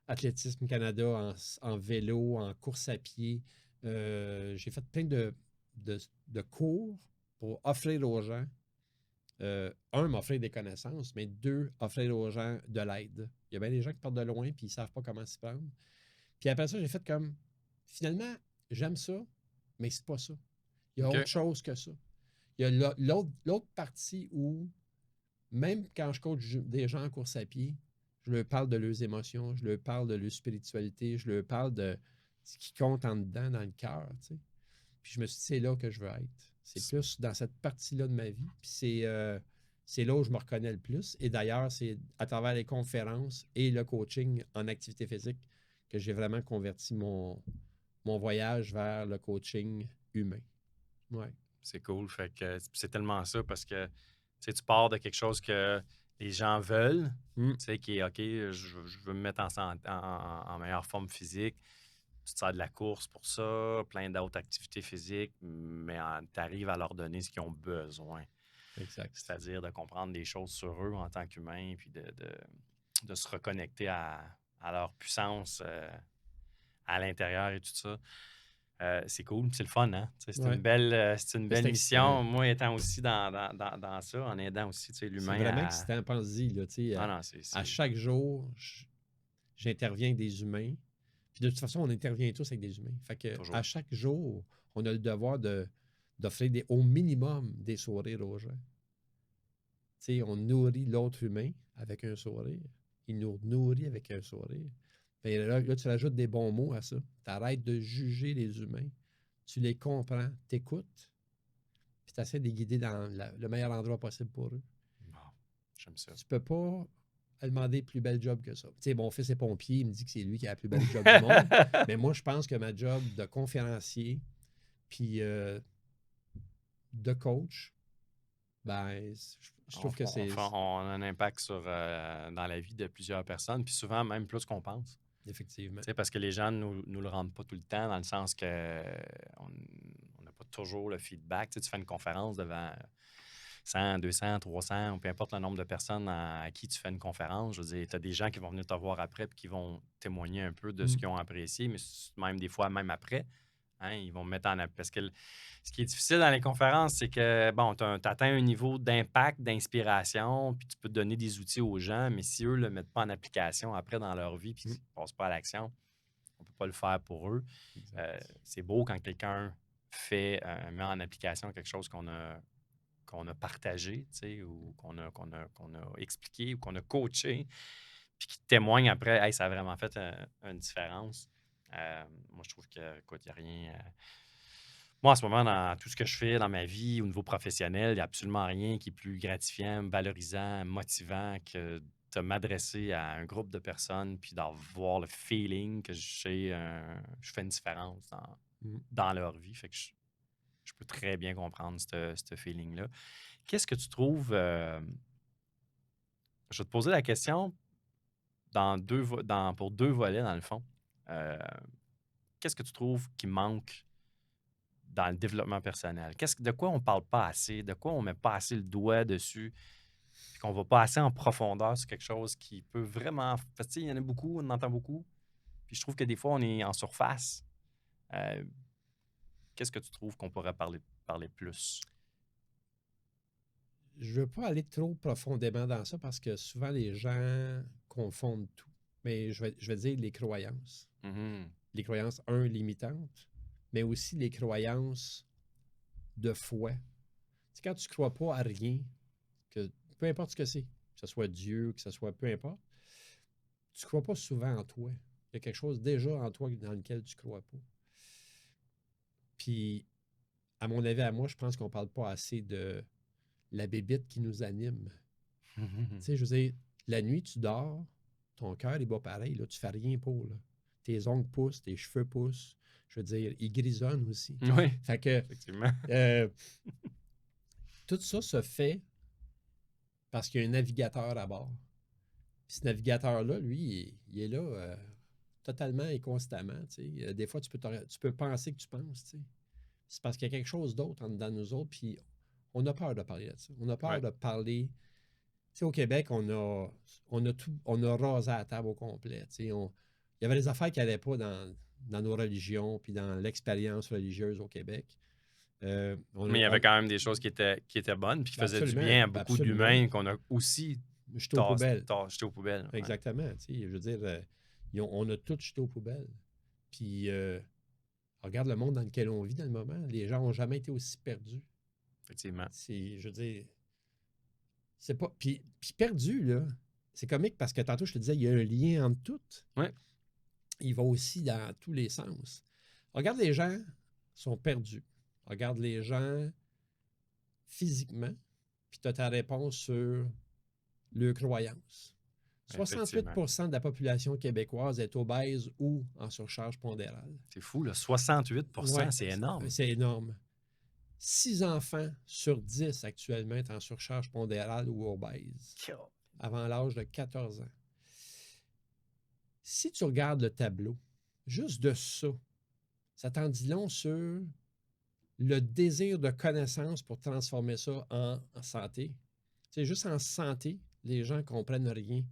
Athlétisme Canada, en vélo, en course à pied. J'ai fait plein de cours pour offrir aux gens, m'offrir des connaissances, mais deux, offrir aux gens de l'aide. Il y a bien des gens qui partent de loin puis ils ne savent pas comment s'y prendre. Puis après ça, j'ai fait comme, finalement, j'aime ça, mais c'est pas ça. Il y a OK. autre chose que ça. Il y a l'autre partie où, même quand je coach des gens en course à pied, je leur parle de leurs émotions, je leur parle de leur spiritualité, je leur parle de ce qui compte en dedans, dans le cœur. Tu sais. Puis je me suis dit, c'est là que je veux être. C'est plus dans cette partie-là de ma vie. Puis c'est là où je me reconnais le plus. Et d'ailleurs, c'est à travers les conférences et le coaching en activité physique que j'ai vraiment converti mon voyage vers le coaching humain. Ouais. C'est cool. Fait que c'est tellement ça parce que tu pars de quelque chose que les gens veulent, Mm. qui est OK, je veux me mettre en meilleure forme physique. Tu te sers de la course pour ça, plein d'autres activités physiques, mais tu arrives à leur donner ce qu'ils ont besoin. Exact. C'est-à-dire de comprendre des choses sur eux en tant qu'humains, puis de se reconnecter à leur puissance à l'intérieur et tout ça. C'est cool, c'est le fun, hein? C'est Ouais. c'est une Mais belle c'est excitant. mission. Moi, étant aussi dans ça, en aidant aussi C'est l'humain vraiment à. excitant, pense-y. Là, tu sais, Ah non, à chaque jour, j'interviens avec des humains. Puis de toute façon, on intervient tous avec des humains. Fait que à toujours. chaque jour, on a le devoir d'offrir au minimum des sourires aux gens. Tu sais, on nourrit l'autre humain avec un sourire. Il nous nourrit avec un sourire. Puis là, tu rajoutes des bons mots à ça. Tu arrêtes de juger les humains. Tu les comprends, t'écoutes, puis tu essaies de les guider dans le meilleur endroit possible pour eux. Bon, j'aime ça. Tu peux pas demander plus belle job que ça. Tu sais, mon fils est pompier, il me dit que c'est lui qui a la plus belle job du monde. Mais moi, je pense que ma job de conférencier puis de coach, ben, je trouve que c'est On a un impact dans la vie de plusieurs personnes, puis souvent même plus qu'on pense. effectivement. Parce que les gens nous le rendent pas tout le temps, dans le sens que on n'a pas toujours le feedback. Tu fais une conférence devant 100, 200, 300, ou peu importe le nombre de personnes à qui tu fais une conférence. Je veux dire, tu as des gens qui vont venir te voir après et qui vont témoigner un peu de ce qu'ils ont apprécié, mais même des fois, même après, hein, ils vont mettre en... Parce que ce qui est difficile dans les conférences, c'est que, bon, tu atteins un niveau d'impact, d'inspiration, puis tu peux donner des outils aux gens, mais si eux ne le mettent pas en application après dans leur vie, puis qu'ils ne passent pas à l'action, on ne peut pas le faire pour eux. C'est beau quand quelqu'un met en application quelque chose qu'on a partagé, ou qu'on a expliqué, ou qu'on a coaché, puis qui témoigne après, hey, ça a vraiment fait une différence. Moi, je trouve que, écoute, il n'y a rien. Moi, en ce moment, dans tout ce que je fais dans ma vie, au niveau professionnel, il n'y a absolument rien qui est plus gratifiant, valorisant, motivant que de m'adresser à un groupe de personnes puis d'avoir le feeling que je fais une différence dans leur vie. Fait que je peux très bien comprendre ce feeling-là. Qu'est-ce que tu trouves... je vais te poser la question pour deux volets, dans le fond. Qu'est-ce que tu trouves qui manque dans le développement personnel? De quoi on ne parle pas assez? De quoi on ne met pas assez le doigt dessus? Puis qu'on ne va pas assez en profondeur sur quelque chose qui peut vraiment... Parce que, il y en a beaucoup, on en entend beaucoup. Puis je trouve que des fois, on est en surface. Qu'est-ce que tu trouves qu'on pourrait parler plus? Je ne veux pas aller trop profondément dans ça parce que souvent les gens confondent tout. Mais je vais dire les croyances. Mm-hmm. Les croyances, limitantes, mais aussi les croyances de foi. C'est quand tu ne crois pas à rien, que peu importe ce que c'est, que ce soit Dieu, que ce soit peu importe, tu ne crois pas souvent en toi. Il y a quelque chose déjà en toi dans lequel tu ne crois pas. Puis, à mon avis, à moi, je pense qu'on ne parle pas assez de la bébite qui nous anime. Tu sais, je veux dire, la nuit, tu dors, ton cœur est bat pareil, là, tu fais rien pour. Là. Tes ongles poussent, tes cheveux poussent. Je veux dire, ils grisonnent aussi. Oui, Fait que effectivement. tout ça se fait parce qu'il y a un navigateur à bord. Puis ce navigateur-là, lui, il est là totalement et constamment. Tu sais. Des fois, tu peux penser que tu penses. Tu sais. C'est parce qu'il y a quelque chose d'autre en dedans de nous autres, puis on a peur de parler de ça. On a peur Ouais. de parler. Tu sais, au Québec, on a rasé la table au complet. Tu sais, il y avait des affaires qui n'allaient pas dans nos religions puis dans l'expérience religieuse au Québec. Mais il y avait quand même des choses qui étaient bonnes puis qui Ben faisaient du absolument, bien à ben beaucoup absolument. d'humains qu'on a aussi Jeté aux poubelles. jetés aux poubelles. Ouais. Exactement. Tu sais, je veux dire, on a tout jeté aux poubelles. Puis, regarde le monde dans lequel on vit dans le moment. Les gens n'ont jamais été aussi perdus. Effectivement. Je veux dire, c'est pas. Puis perdu, là, c'est comique parce que tantôt, je te disais, il y a un lien entre tout. Ouais. Il va aussi dans tous les sens. Regarde, les gens sont perdus. Regarde les gens physiquement, puis tu as ta réponse sur leurs croyances. 68 Effectivement. de la population québécoise est obèse ou en surcharge pondérale. C'est fou, là. 68 Ouais, c'est énorme. c'est énorme. 6 enfants sur 10 actuellement sont en surcharge pondérale ou obèse avant l'âge de 14 ans. Si tu regardes le tableau, juste de ça, ça t'en dit long sur le désir de connaissance pour transformer ça en santé. C'est juste en santé, les gens ne comprennent rien.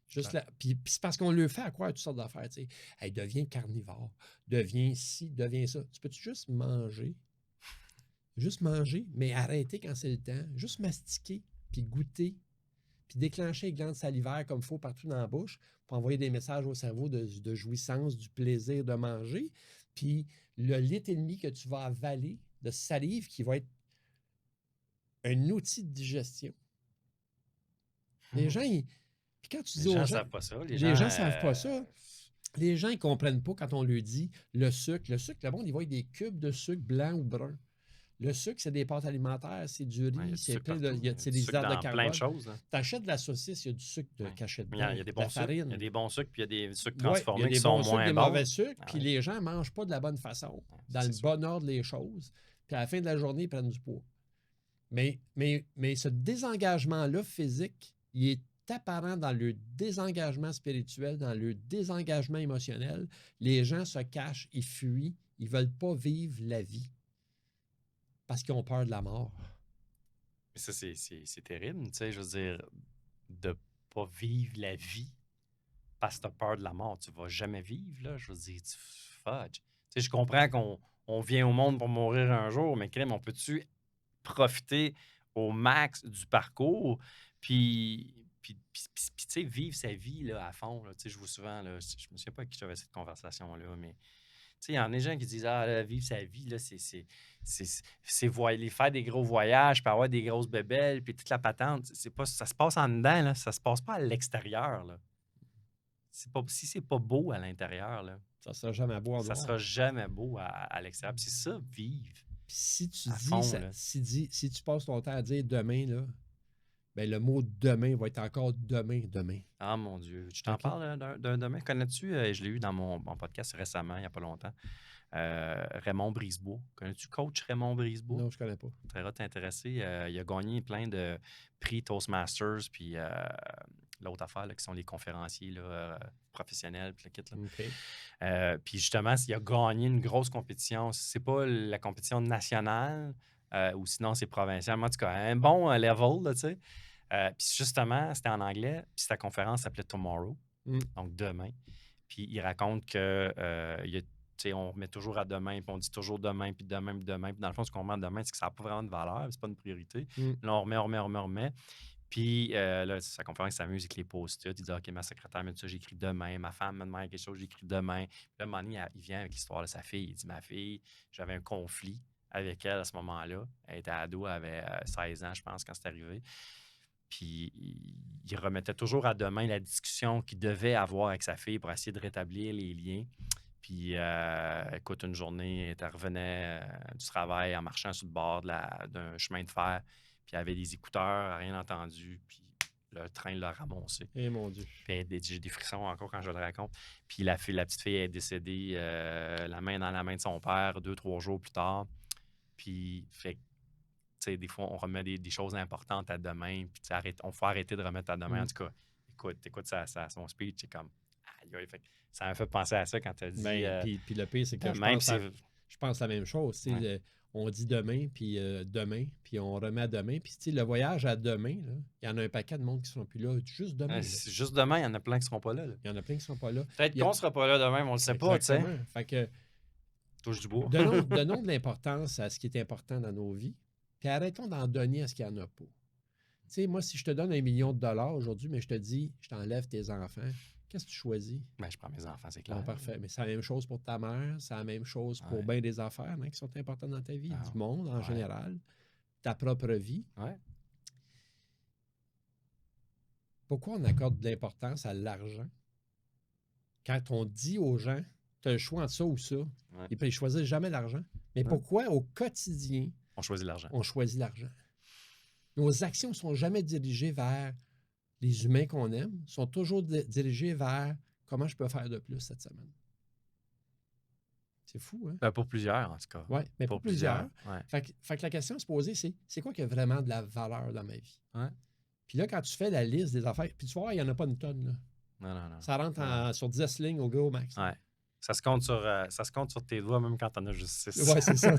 Puis c'est parce qu'on leur fait à croire toutes sortes d'affaires. Tu sais. Hey, deviens carnivore, deviens ci, deviens ça. Tu peux-tu juste manger? Juste manger, mais arrêter quand c'est le temps. Juste mastiquer, puis goûter, puis déclencher les glandes salivaires comme il faut partout dans la bouche pour envoyer des messages au cerveau de jouissance, du plaisir de manger. Puis le litre et demi que tu vas avaler de salive qui va être un outil de digestion. Les gens, puis quand tu dis Les aux gens ne gens, savent pas ça. les gens ne savent pas ça. Les gens, ils ne comprennent pas quand on leur dit le sucre. Le sucre, le monde, ils voient des cubes de sucre blanc ou brun. Le sucre, c'est des pâtes alimentaires, c'est du riz, c'est plein de. C'est des hydrates de plein de carbone. choses. Tu achètes de la saucisse, il y a du sucre caché dedans. Il y a des de bons la sucres. farine. Il y a des bons sucres, puis il y a des sucres Ouais, il y transformés a des qui sont bons sucres, moins des bons. mauvais sucres, Ah puis ouais. les gens ne mangent pas de la bonne façon, dans c'est le ça. bon ordre des choses. Puis à la fin de la journée, ils prennent du poids. Mais ce désengagement-là physique, il est apparent dans le désengagement spirituel, dans le désengagement émotionnel. Les gens se cachent, ils fuient, ils ne veulent pas vivre la vie parce qu'ils ont peur de la mort. Mais ça, c'est terrible, tu sais, je veux dire, de pas vivre la vie parce que tu as peur de la mort. Tu vas jamais vivre, là. Je veux dire, fudge. Tu sais, je comprends qu'on vient au monde pour mourir un jour, mais crème, on peut-tu profiter au max du parcours, puis tu sais, vivre sa vie là, à fond. Là. Tu sais, je vois souvent, là, je me souviens pas avec qui j'avais cette conversation-là, mais tu sais, il y en a des gens qui disent ah, là, vivre sa vie, là, c'est faire des gros voyages, puis avoir des grosses bébelles, puis toute la patente. C'est pas, ça se passe en dedans, là, ça se passe pas à l'extérieur. Là. Si c'est pas beau à l'intérieur, là, Ça ne sera jamais beau en ça noir. sera jamais beau à l'extérieur. Puis c'est ça, vivre. Puis si tu à dis, fond, ça, là. si tu passes ton temps à dire demain, là, ben le mot demain va être encore demain. Ah mon Dieu. Je t'en OK. parle d'un domaine. Connais-tu, je l'ai eu dans mon podcast récemment, il n'y a pas longtemps, Raymond Brisebois. Connais-tu coach Raymond Brisebois? Non, je ne connais pas. Ça va t'intéresser. Il a gagné plein de prix Toastmasters, puis l'autre affaire, là, qui sont les conférenciers là, professionnels, puis le kit. Là. OK. Puis justement, il a gagné une grosse compétition. C'est pas la compétition nationale, ou sinon c'est provincial. Mais en tout cas, un bon level, là, tu sais. Puis justement, c'était en anglais, puis sa conférence s'appelait Tomorrow, donc demain. Puis il raconte que on remet toujours à demain, puis on dit toujours demain, puis demain, puis demain. Puis dans le fond, ce qu'on met demain, c'est que ça n'a pas vraiment de valeur, c'est pas une priorité. Là, on remet. Puis là, sa conférence s'amuse avec les post-it. Il dit OK, ma secrétaire me dit ça, j'écris demain. Ma femme me demande quelque chose, j'écris demain. Puis là, à un moment donné, il vient avec l'histoire de sa fille. Il dit ma fille, j'avais un conflit avec elle à ce moment-là. Elle était ado, elle avait 16 ans, je pense, quand c'est arrivé. Puis il remettait toujours à demain la discussion qu'il devait avoir avec sa fille pour essayer de rétablir les liens. Puis, écoute, une journée, elle revenait du travail en marchant sur le bord d'un chemin de fer. Puis, elle avait des écouteurs, elle n'a rien entendu. Puis, le train l'a ramassé. Eh mon Dieu. Puis, j'ai des frissons encore quand je le raconte. Puis, la petite fille est décédée la main dans la main de son père 2-3 jours plus tard. Puis, fait tu sais, des fois, on remet des choses importantes à demain. Puis, on faut arrêter de remettre à demain. En tout cas, écoute son speech, c'est comme... Aïe, fait, ça m'a fait penser à ça quand tu as dit... Puis le pire, c'est que demain, je pense je pense la même chose. Ouais. On dit demain, puis on remet à demain. Puis le voyage à demain, là, il y en a un paquet de monde qui ne seront plus là juste demain. Là. Juste demain, il y en a plein qui ne seront pas là. Il y en a plein qui ne sont pas là. Peut-être Puis, qu'on ne sera pas là demain, mais on ne le sait pas, tu sais. exactement. Fait que Touche du bois. donnons de l'importance à ce qui est important dans nos vies, puis arrêtons d'en donner à ce qu'il n'y en a pas. Tu sais, moi, si je te donne $1 million aujourd'hui, mais je te dis, je t'enlève tes enfants, qu'est-ce que tu choisis? Ben, je prends mes enfants, c'est Bon, clair. parfait. Mais c'est la même chose pour ta mère, c'est la même chose pour Ouais. bien des affaires hein, qui sont importantes dans ta vie, Ah, du monde en ouais. général, ta propre vie. Ouais. Pourquoi on accorde de l'importance à l'argent quand on dit aux gens, tu as le choix entre ça ou ça, Ouais. ils ne choisissent jamais l'argent. Mais Ouais. pourquoi au quotidien, On choisit l'argent. on choisit l'argent? Nos actions ne sont jamais dirigées vers les humains qu'on aime, sont toujours dirigées vers comment je peux faire de plus cette semaine. C'est fou, hein? Ben, pour plusieurs, en tout cas. Oui, mais pour plusieurs. Ouais. Fait que la question à se poser, c'est quoi qui a vraiment de la valeur dans ma vie? Ouais. Puis là, quand tu fais la liste des affaires, puis tu vois, il n'y en a pas une tonne. Là. Non. Ça rentre sur 10 lignes au gros max. Ouais. Ça se compte sur tes doigts, même quand t'en as juste 6. Oui, c'est ça.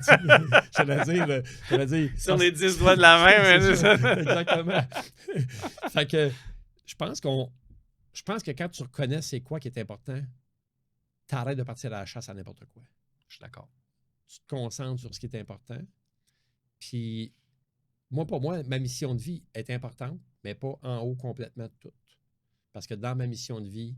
J'allais dire. Si on est 10 doigts de la main, c'est mais ça. Exactement. Fait que je pense que quand tu reconnais c'est quoi qui est important, tu arrêtes de partir à la chasse à n'importe quoi. Je suis d'accord. Tu te concentres sur ce qui est important. Puis, pour moi, ma mission de vie est importante, mais pas en haut complètement de tout. Parce que dans ma mission de vie,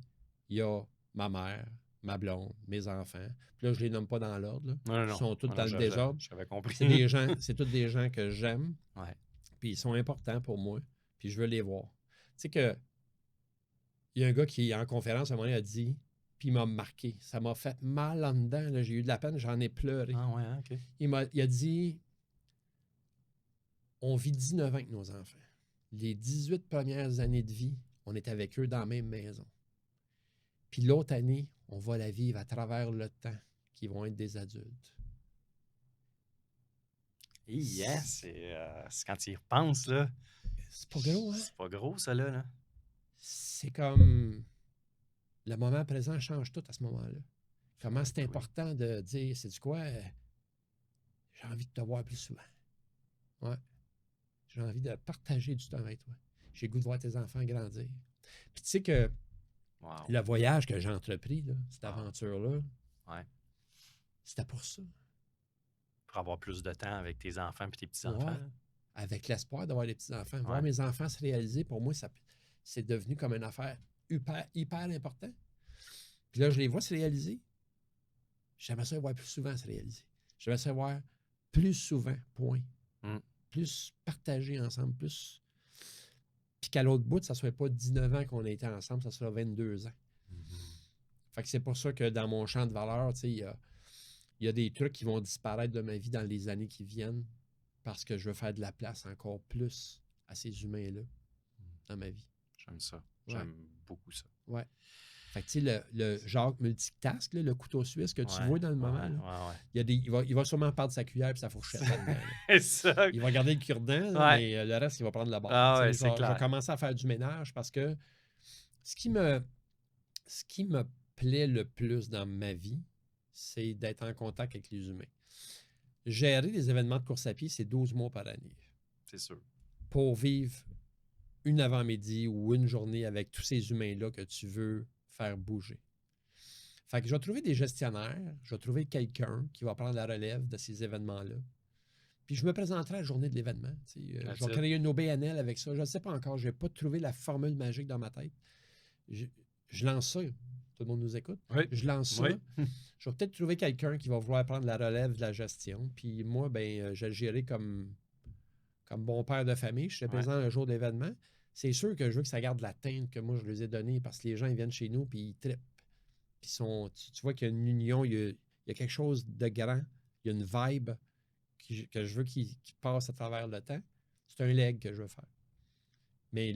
il y a ma mère, ma blonde, mes enfants. Puis là, je ne les nomme pas dans l'ordre. Non. Ils sont tous dans le désordre. J'avais compris. C'est tous des gens que j'aime. Ouais. Puis ils sont importants pour moi. Puis je veux les voir. Tu sais que il y a un gars qui, en conférence, à un moment donné, a dit, puis il m'a marqué. Ça m'a fait mal en dedans. Là. J'ai eu de la peine, j'en ai pleuré. Ah ouais, OK. Il a dit, on vit 19 ans avec nos enfants. Les 18 premières années de vie, on est avec eux dans la même maison. Puis l'autre année, on va la vivre à travers le temps, qui vont être des adultes. C'est quand tu y repenses, là. C'est pas gros, hein? C'est pas gros, ça, là. C'est comme le moment présent change tout à ce moment-là. Comment c'est important de dire, c'est du quoi? J'ai envie de te voir plus souvent. Ouais. J'ai envie de partager du temps avec toi. J'ai le goût de voir tes enfants grandir. Puis tu sais que le voyage que j'ai entrepris, là, cette aventure-là, c'était pour ça. Pour avoir plus de temps avec tes enfants et tes petits-enfants. Ouais. Avec l'espoir d'avoir des petits-enfants. Voir mes enfants se réaliser, pour moi, c'est devenu comme une affaire hyper importante. Puis là, je les vois se réaliser. J'aimerais ça les voir plus souvent se réaliser. J'aimerais ça les voir plus souvent, point. Plus partagés ensemble, plus. Puis qu'à l'autre bout, ça ne soit pas 19 ans qu'on a été ensemble, ça sera 22 ans. Fait que c'est pour ça que dans mon champ de valeur, tu sais, il y a des trucs qui vont disparaître de ma vie dans les années qui viennent parce que je veux faire de la place encore plus à ces humains-là dans ma vie. J'aime ça. J'aime beaucoup ça. Ouais. Fait que tu sais, le Jacques multitask, là, le couteau suisse que tu vois dans le moment, il va sûrement perdre sa cuillère et sa fourchette. C'est ça. Il va garder le cure-dent, mais le reste, il va prendre la barre. Je vais commencer à faire du ménage parce que ce qui me plaît le plus dans ma vie, c'est d'être en contact avec les humains. Gérer des événements de course à pied, c'est 12 mois par année. C'est sûr. Pour vivre une avant-midi ou une journée avec tous ces humains-là que tu veux faire bouger. Fait que je vais trouver des gestionnaires, je vais trouver quelqu'un qui va prendre la relève de ces événements-là. Puis je me présenterai à la journée de l'événement. Je vais créer une OBNL avec ça. Je ne sais pas encore, je n'ai pas trouvé la formule magique dans ma tête. Je lance ça. Tout le monde nous écoute? Oui. Je lance ça. Je vais peut-être trouver quelqu'un qui va vouloir prendre la relève de la gestion. Puis moi, je vais le gérer comme bon père de famille. Je serai présent le jour d'événement. C'est sûr que je veux que ça garde la teinte que moi, je les ai donnée parce que les gens, ils viennent chez nous puis ils trippent. Puis tu vois qu'il y a une union, il y a quelque chose de grand. Il y a une vibe que je veux qui passe à travers le temps. C'est un leg que je veux faire. Mais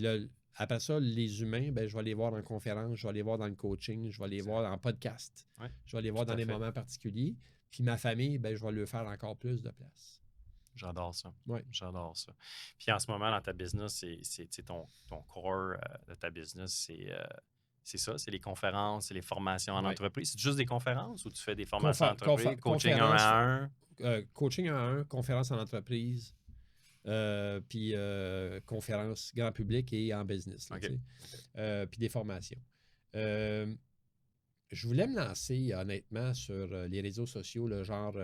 après ça, les humains, je vais les voir en conférence, je vais les voir dans le coaching, je vais les voir en podcast. Je vais les voir dans des moments particuliers. Puis ma famille, je vais leur faire encore plus de place. J'adore ça. Ouais. J'adore ça. Puis en ce moment, dans ta business, c'est ton core de ta business, c'est ça, c'est les conférences, c'est les formations en Oui. entreprise. C'est juste des conférences ou tu fais des formations en Confé- entreprise, coaching un conférence, à un? coaching 1 à 1, conférence en entreprise, puis conférence grand public et en business, là, OK. tu sais. Puis des formations. Euh, je voulais me lancer, honnêtement, sur les réseaux sociaux, le genre,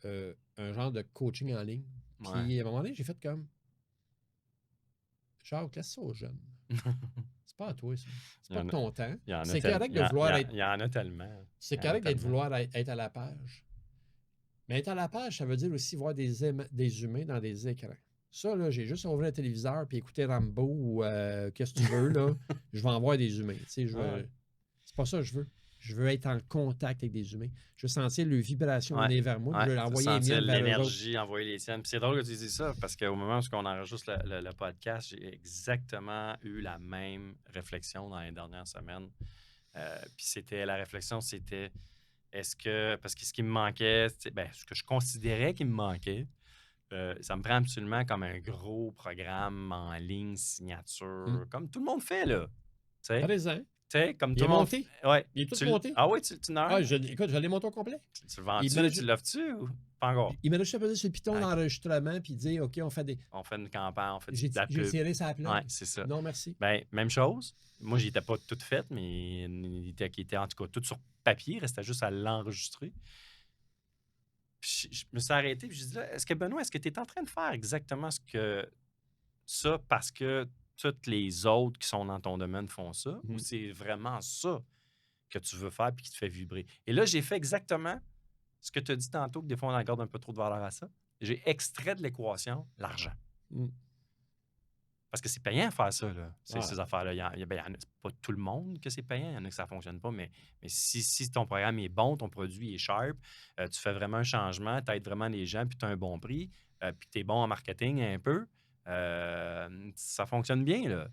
un genre de coaching en ligne. Ouais. Puis à un moment donné, j'ai fait comme, Jacques, laisse ça aux jeunes. C'est pas à toi, ça. C'est Il y pas de en a, ton temps. il y en a C'est correct de vouloir être. il y en a tellement. C'est Il y en a correct d'être tellement. vouloir être à la page. Mais être à la page, ça veut dire aussi voir des humains dans des écrans. Ça, là, j'ai juste ouvert le téléviseur puis écouter Rambo ou qu'est-ce que tu veux, là. Je vais en voir des humains. Tu sais, Ouais. c'est pas ça que je veux. Je veux être en contact avec des humains. Je veux sentir le vibration Ouais. venir vers moi, puis Ouais. je veux envoyer les Sentir miennes vers eux autres. l'énergie, envoyer les siennes. Puis c'est drôle que tu dises ça parce qu'au moment où on enregistre le podcast, j'ai exactement eu la même réflexion dans les dernières semaines. Puis la réflexion, c'était parce que ce qui me manquait, ce que je considérais qu'il me manquait, ça me prend absolument comme un gros programme en ligne, signature, comme tout le monde fait, là. Tu sais? Présent. Tu sais, comme Il tout est le monde. monté. Ouais. Il est tout monté. Ah oui, tu n'as Ah, un? écoute, je l'ai monté au complet. Tu le Il vends-tu? m'a Tu ju- l'offres-tu ou pas encore? il m'a juste posé sur le piton Ah, OK. d'enregistrement, puis dit, OK, on fait des. On fait une campagne, on fait de J'ai la j'ai pub. tiré sa plug. Ouais, c'est ça. Non, merci. Ben, même chose. Moi, j'y étais pas tout fait, mais il était en tout cas tout sur papier. Il restait juste à l'enregistrer. Puis je me suis arrêté et je me dit, là, Benoît, est-ce que tu es en train de faire exactement ça parce que toutes les autres qui sont dans ton domaine font ça, ou Mhm. c'est vraiment ça que tu veux faire et qui te fait vibrer? Et là, j'ai fait exactement ce que tu as dit tantôt, que des fois, on accorde un peu trop de valeur à ça. J'ai extrait de l'équation l'argent. Mm. Parce que c'est payant à faire ça, là, Ouais. ces affaires-là. C'est pas tout le monde que c'est payant. Il y en a que ça ne fonctionne pas, mais si ton programme est bon, ton produit est sharp, tu fais vraiment un changement, tu aides vraiment les gens, puis tu as un bon prix, puis tu es bon en marketing un peu, ça fonctionne bien, là.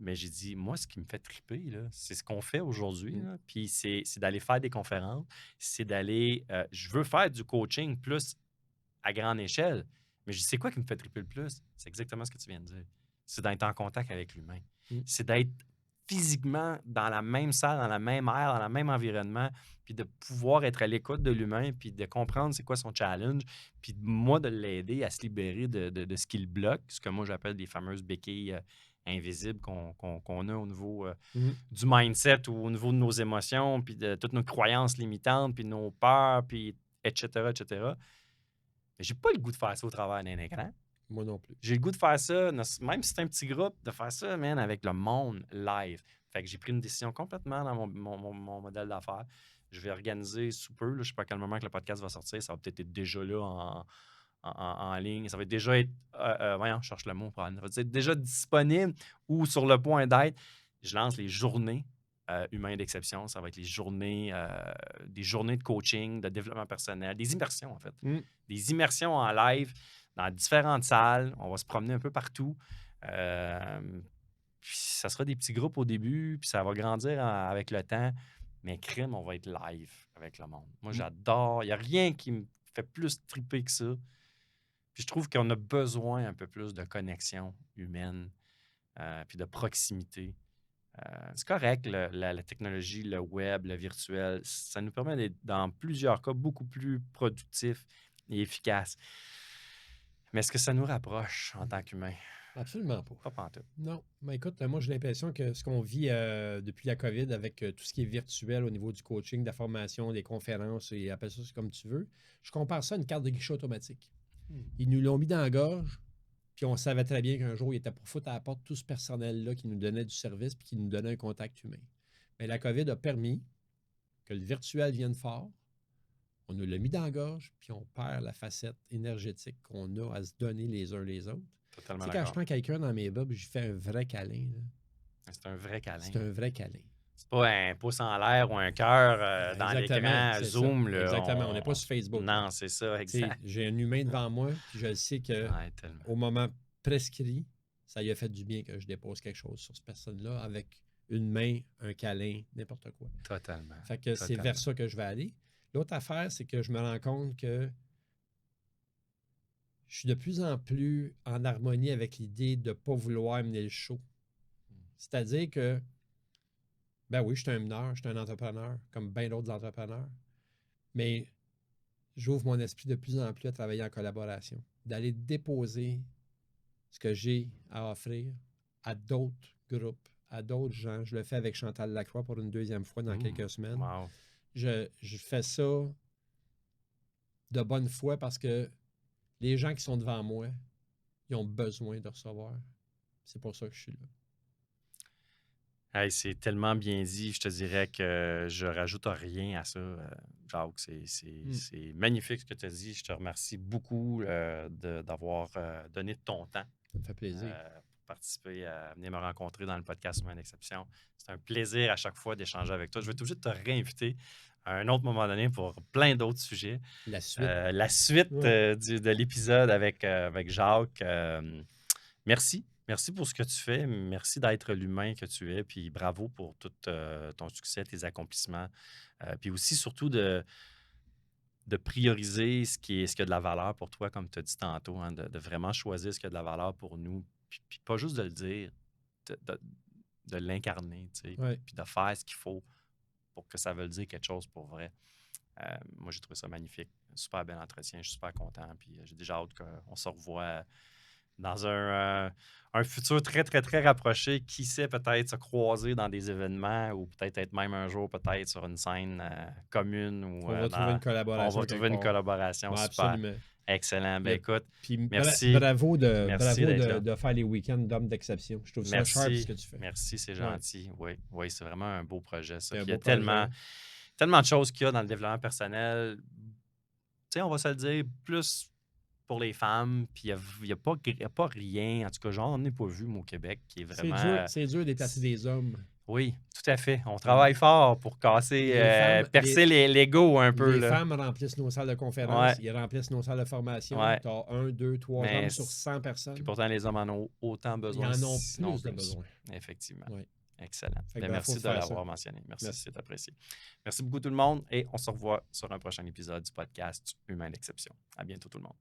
Mais j'ai dit, moi, ce qui me fait triper, là, c'est ce qu'on fait aujourd'hui, Mm. là, puis c'est d'aller faire des conférences, c'est d'aller... je veux faire du coaching plus à grande échelle. Mais je dis, c'est quoi qui me fait triper le plus? C'est exactement ce que tu viens de dire. C'est d'être en contact avec l'humain. Mm. C'est d'être physiquement dans la même salle, dans la même aire, dans le même environnement, puis de pouvoir être à l'écoute de l'humain, puis de comprendre c'est quoi son challenge, puis moi de l'aider à se libérer de ce qui le bloque, ce que moi j'appelle des fameuses béquilles invisibles qu'on a au niveau Mm. du mindset ou au niveau de nos émotions, puis de toutes nos croyances limitantes, puis nos peurs, puis etc., etc. Mais j'ai pas le goût de faire ça au travers d'un écran. Moi non plus. J'ai le goût de faire ça, même si c'est un petit groupe, de faire ça, man, avec le monde live. Fait que j'ai pris une décision complètement dans mon modèle d'affaires. Je vais organiser sous peu, là, je ne sais pas à quel moment que le podcast va sortir, ça va peut-être être déjà là en ligne. Ça va être déjà être, voyons, je cherche le mot, ça va être déjà disponible ou sur le point d'être. Je lance les journées humains d'exception. Ça va être des journées de coaching, de développement personnel, des immersions, en fait. Mm. Des immersions en live dans différentes salles. On va se promener un peu partout. Puis ça sera des petits groupes au début, puis ça va grandir avec le temps. Mais crime, on va être live avec le monde. Moi, Mm. j'adore. Il n'y a rien qui me fait plus triper que ça. Puis je trouve qu'on a besoin un peu plus de connexion humaine, puis de proximité. C'est correct, la technologie, le web, le virtuel, ça nous permet d'être, dans plusieurs cas, beaucoup plus productifs et efficaces. Mais est-ce que ça nous rapproche en tant qu'humains? Absolument pas. Pas pantoute. Non. Mais écoute, moi, j'ai l'impression que ce qu'on vit depuis la COVID avec tout ce qui est virtuel au niveau du coaching, de la formation, des conférences, et appelle ça comme tu veux, je compare ça à une carte de guichet automatique. Ils nous l'ont mis dans la gorge, puis on savait très bien qu'un jour, il était pour foutre à la porte tout ce personnel-là qui nous donnait du service puis qui nous donnait un contact humain. Mais la COVID a permis que le virtuel vienne fort. On nous l'a mis dans la gorge, puis on perd la facette énergétique qu'on a à se donner les uns les autres. Totalement Tu sais, quand je d'accord. prends quelqu'un dans mes bras, puis je fais un vrai câlin, là, C'est un vrai câlin. c'est un vrai câlin. C'est pas un pouce en l'air ou un cœur dans Exactement, l'écran c'est Zoom. ça. Là, Exactement, on n'est pas sur Facebook. là. Non, c'est ça, Tu sais, exact. j'ai un humain devant moi, puis je sais qu'au Ouais, tellement. moment prescrit, ça lui a fait du bien que je dépose quelque chose sur cette personne-là avec une main, un câlin, n'importe quoi. Totalement. Fait que c'est Totalement. vers ça que je vais aller. L'autre affaire, c'est que je me rends compte que je suis de plus en plus en harmonie avec l'idée de ne pas vouloir mener le show. C'est-à-dire que, ben oui, je suis un meneur, je suis un entrepreneur, comme bien d'autres entrepreneurs, mais j'ouvre mon esprit de plus en plus à travailler en collaboration, d'aller déposer ce que j'ai à offrir à d'autres groupes, à d'autres gens. Je le fais avec Chantal Lacroix pour une deuxième fois dans quelques semaines. Wow. Je fais ça de bonne foi parce que les gens qui sont devant moi, ils ont besoin de recevoir. C'est pour ça que je suis là. Hey, c'est tellement bien dit. Je te dirais que je rajoute rien à ça, Jacques. C'est magnifique ce que tu as dit. Je te remercie beaucoup d'avoir donné de ton temps Ça me fait plaisir. pour participer à venir me rencontrer dans le podcast Humain d'exception. C'est un plaisir à chaque fois d'échanger avec toi. Je vais être obligé de te réinviter à un autre moment donné pour plein d'autres sujets. La suite. La suite Ouais. de l'épisode avec Jacques. Merci. Merci pour ce que tu fais. Merci d'être l'humain que tu es. Puis bravo pour tout ton succès, tes accomplissements. Puis aussi, surtout, de prioriser ce qui a de la valeur pour toi, comme tu as dit tantôt, hein, de vraiment choisir ce qui a de la valeur pour nous. Puis pas juste de le dire, de l'incarner, tu sais, Ouais. puis de faire ce qu'il faut pour que ça veuille dire quelque chose pour vrai. Moi, j'ai trouvé ça magnifique. Super bel entretien. Je suis super content. Puis j'ai déjà hâte qu'on se revoie dans un futur très, très, très rapproché. Qui sait, peut-être se croiser dans des événements ou peut-être être même un jour, peut-être sur une scène commune. Ou, On va trouver une collaboration. on va trouver une collaboration. Ben, super. absolument. Excellent. Ben Yep. écoute, Puis merci. bravo Merci d'être là. de faire les week-ends d'hommes d'exception. Je trouve ça sharp ce que tu fais. Merci, c'est gentil. Oui, c'est vraiment un beau projet, ça. C'est un Puis il y a beau projet. tellement de choses qu'il y a dans le développement personnel. Tu sais, on va se le dire, plus pour les femmes, puis il n'y a pas rien, en tout cas, j'en ai pas vu, moi, au Québec, qui est vraiment... C'est dur de déplacer des hommes. Oui, tout à fait. On travaille fort pour casser, percer l'ego un peu. Les là. femmes remplissent nos salles de conférence, Ouais. ils remplissent nos salles de formation. Ouais. Tu as 1, 2, 3 Mais hommes sur 100 personnes. Puis pourtant, les hommes en ont autant Ils besoin. en ont sinon plus de besoin. Effectivement. Ouais. Excellent. Fait que Ben, merci de faire l'avoir ça. mentionné. Merci, Merci. c'est apprécié. Merci beaucoup tout le monde et on se revoit sur un prochain épisode du podcast Humain d'exception. À bientôt tout le monde.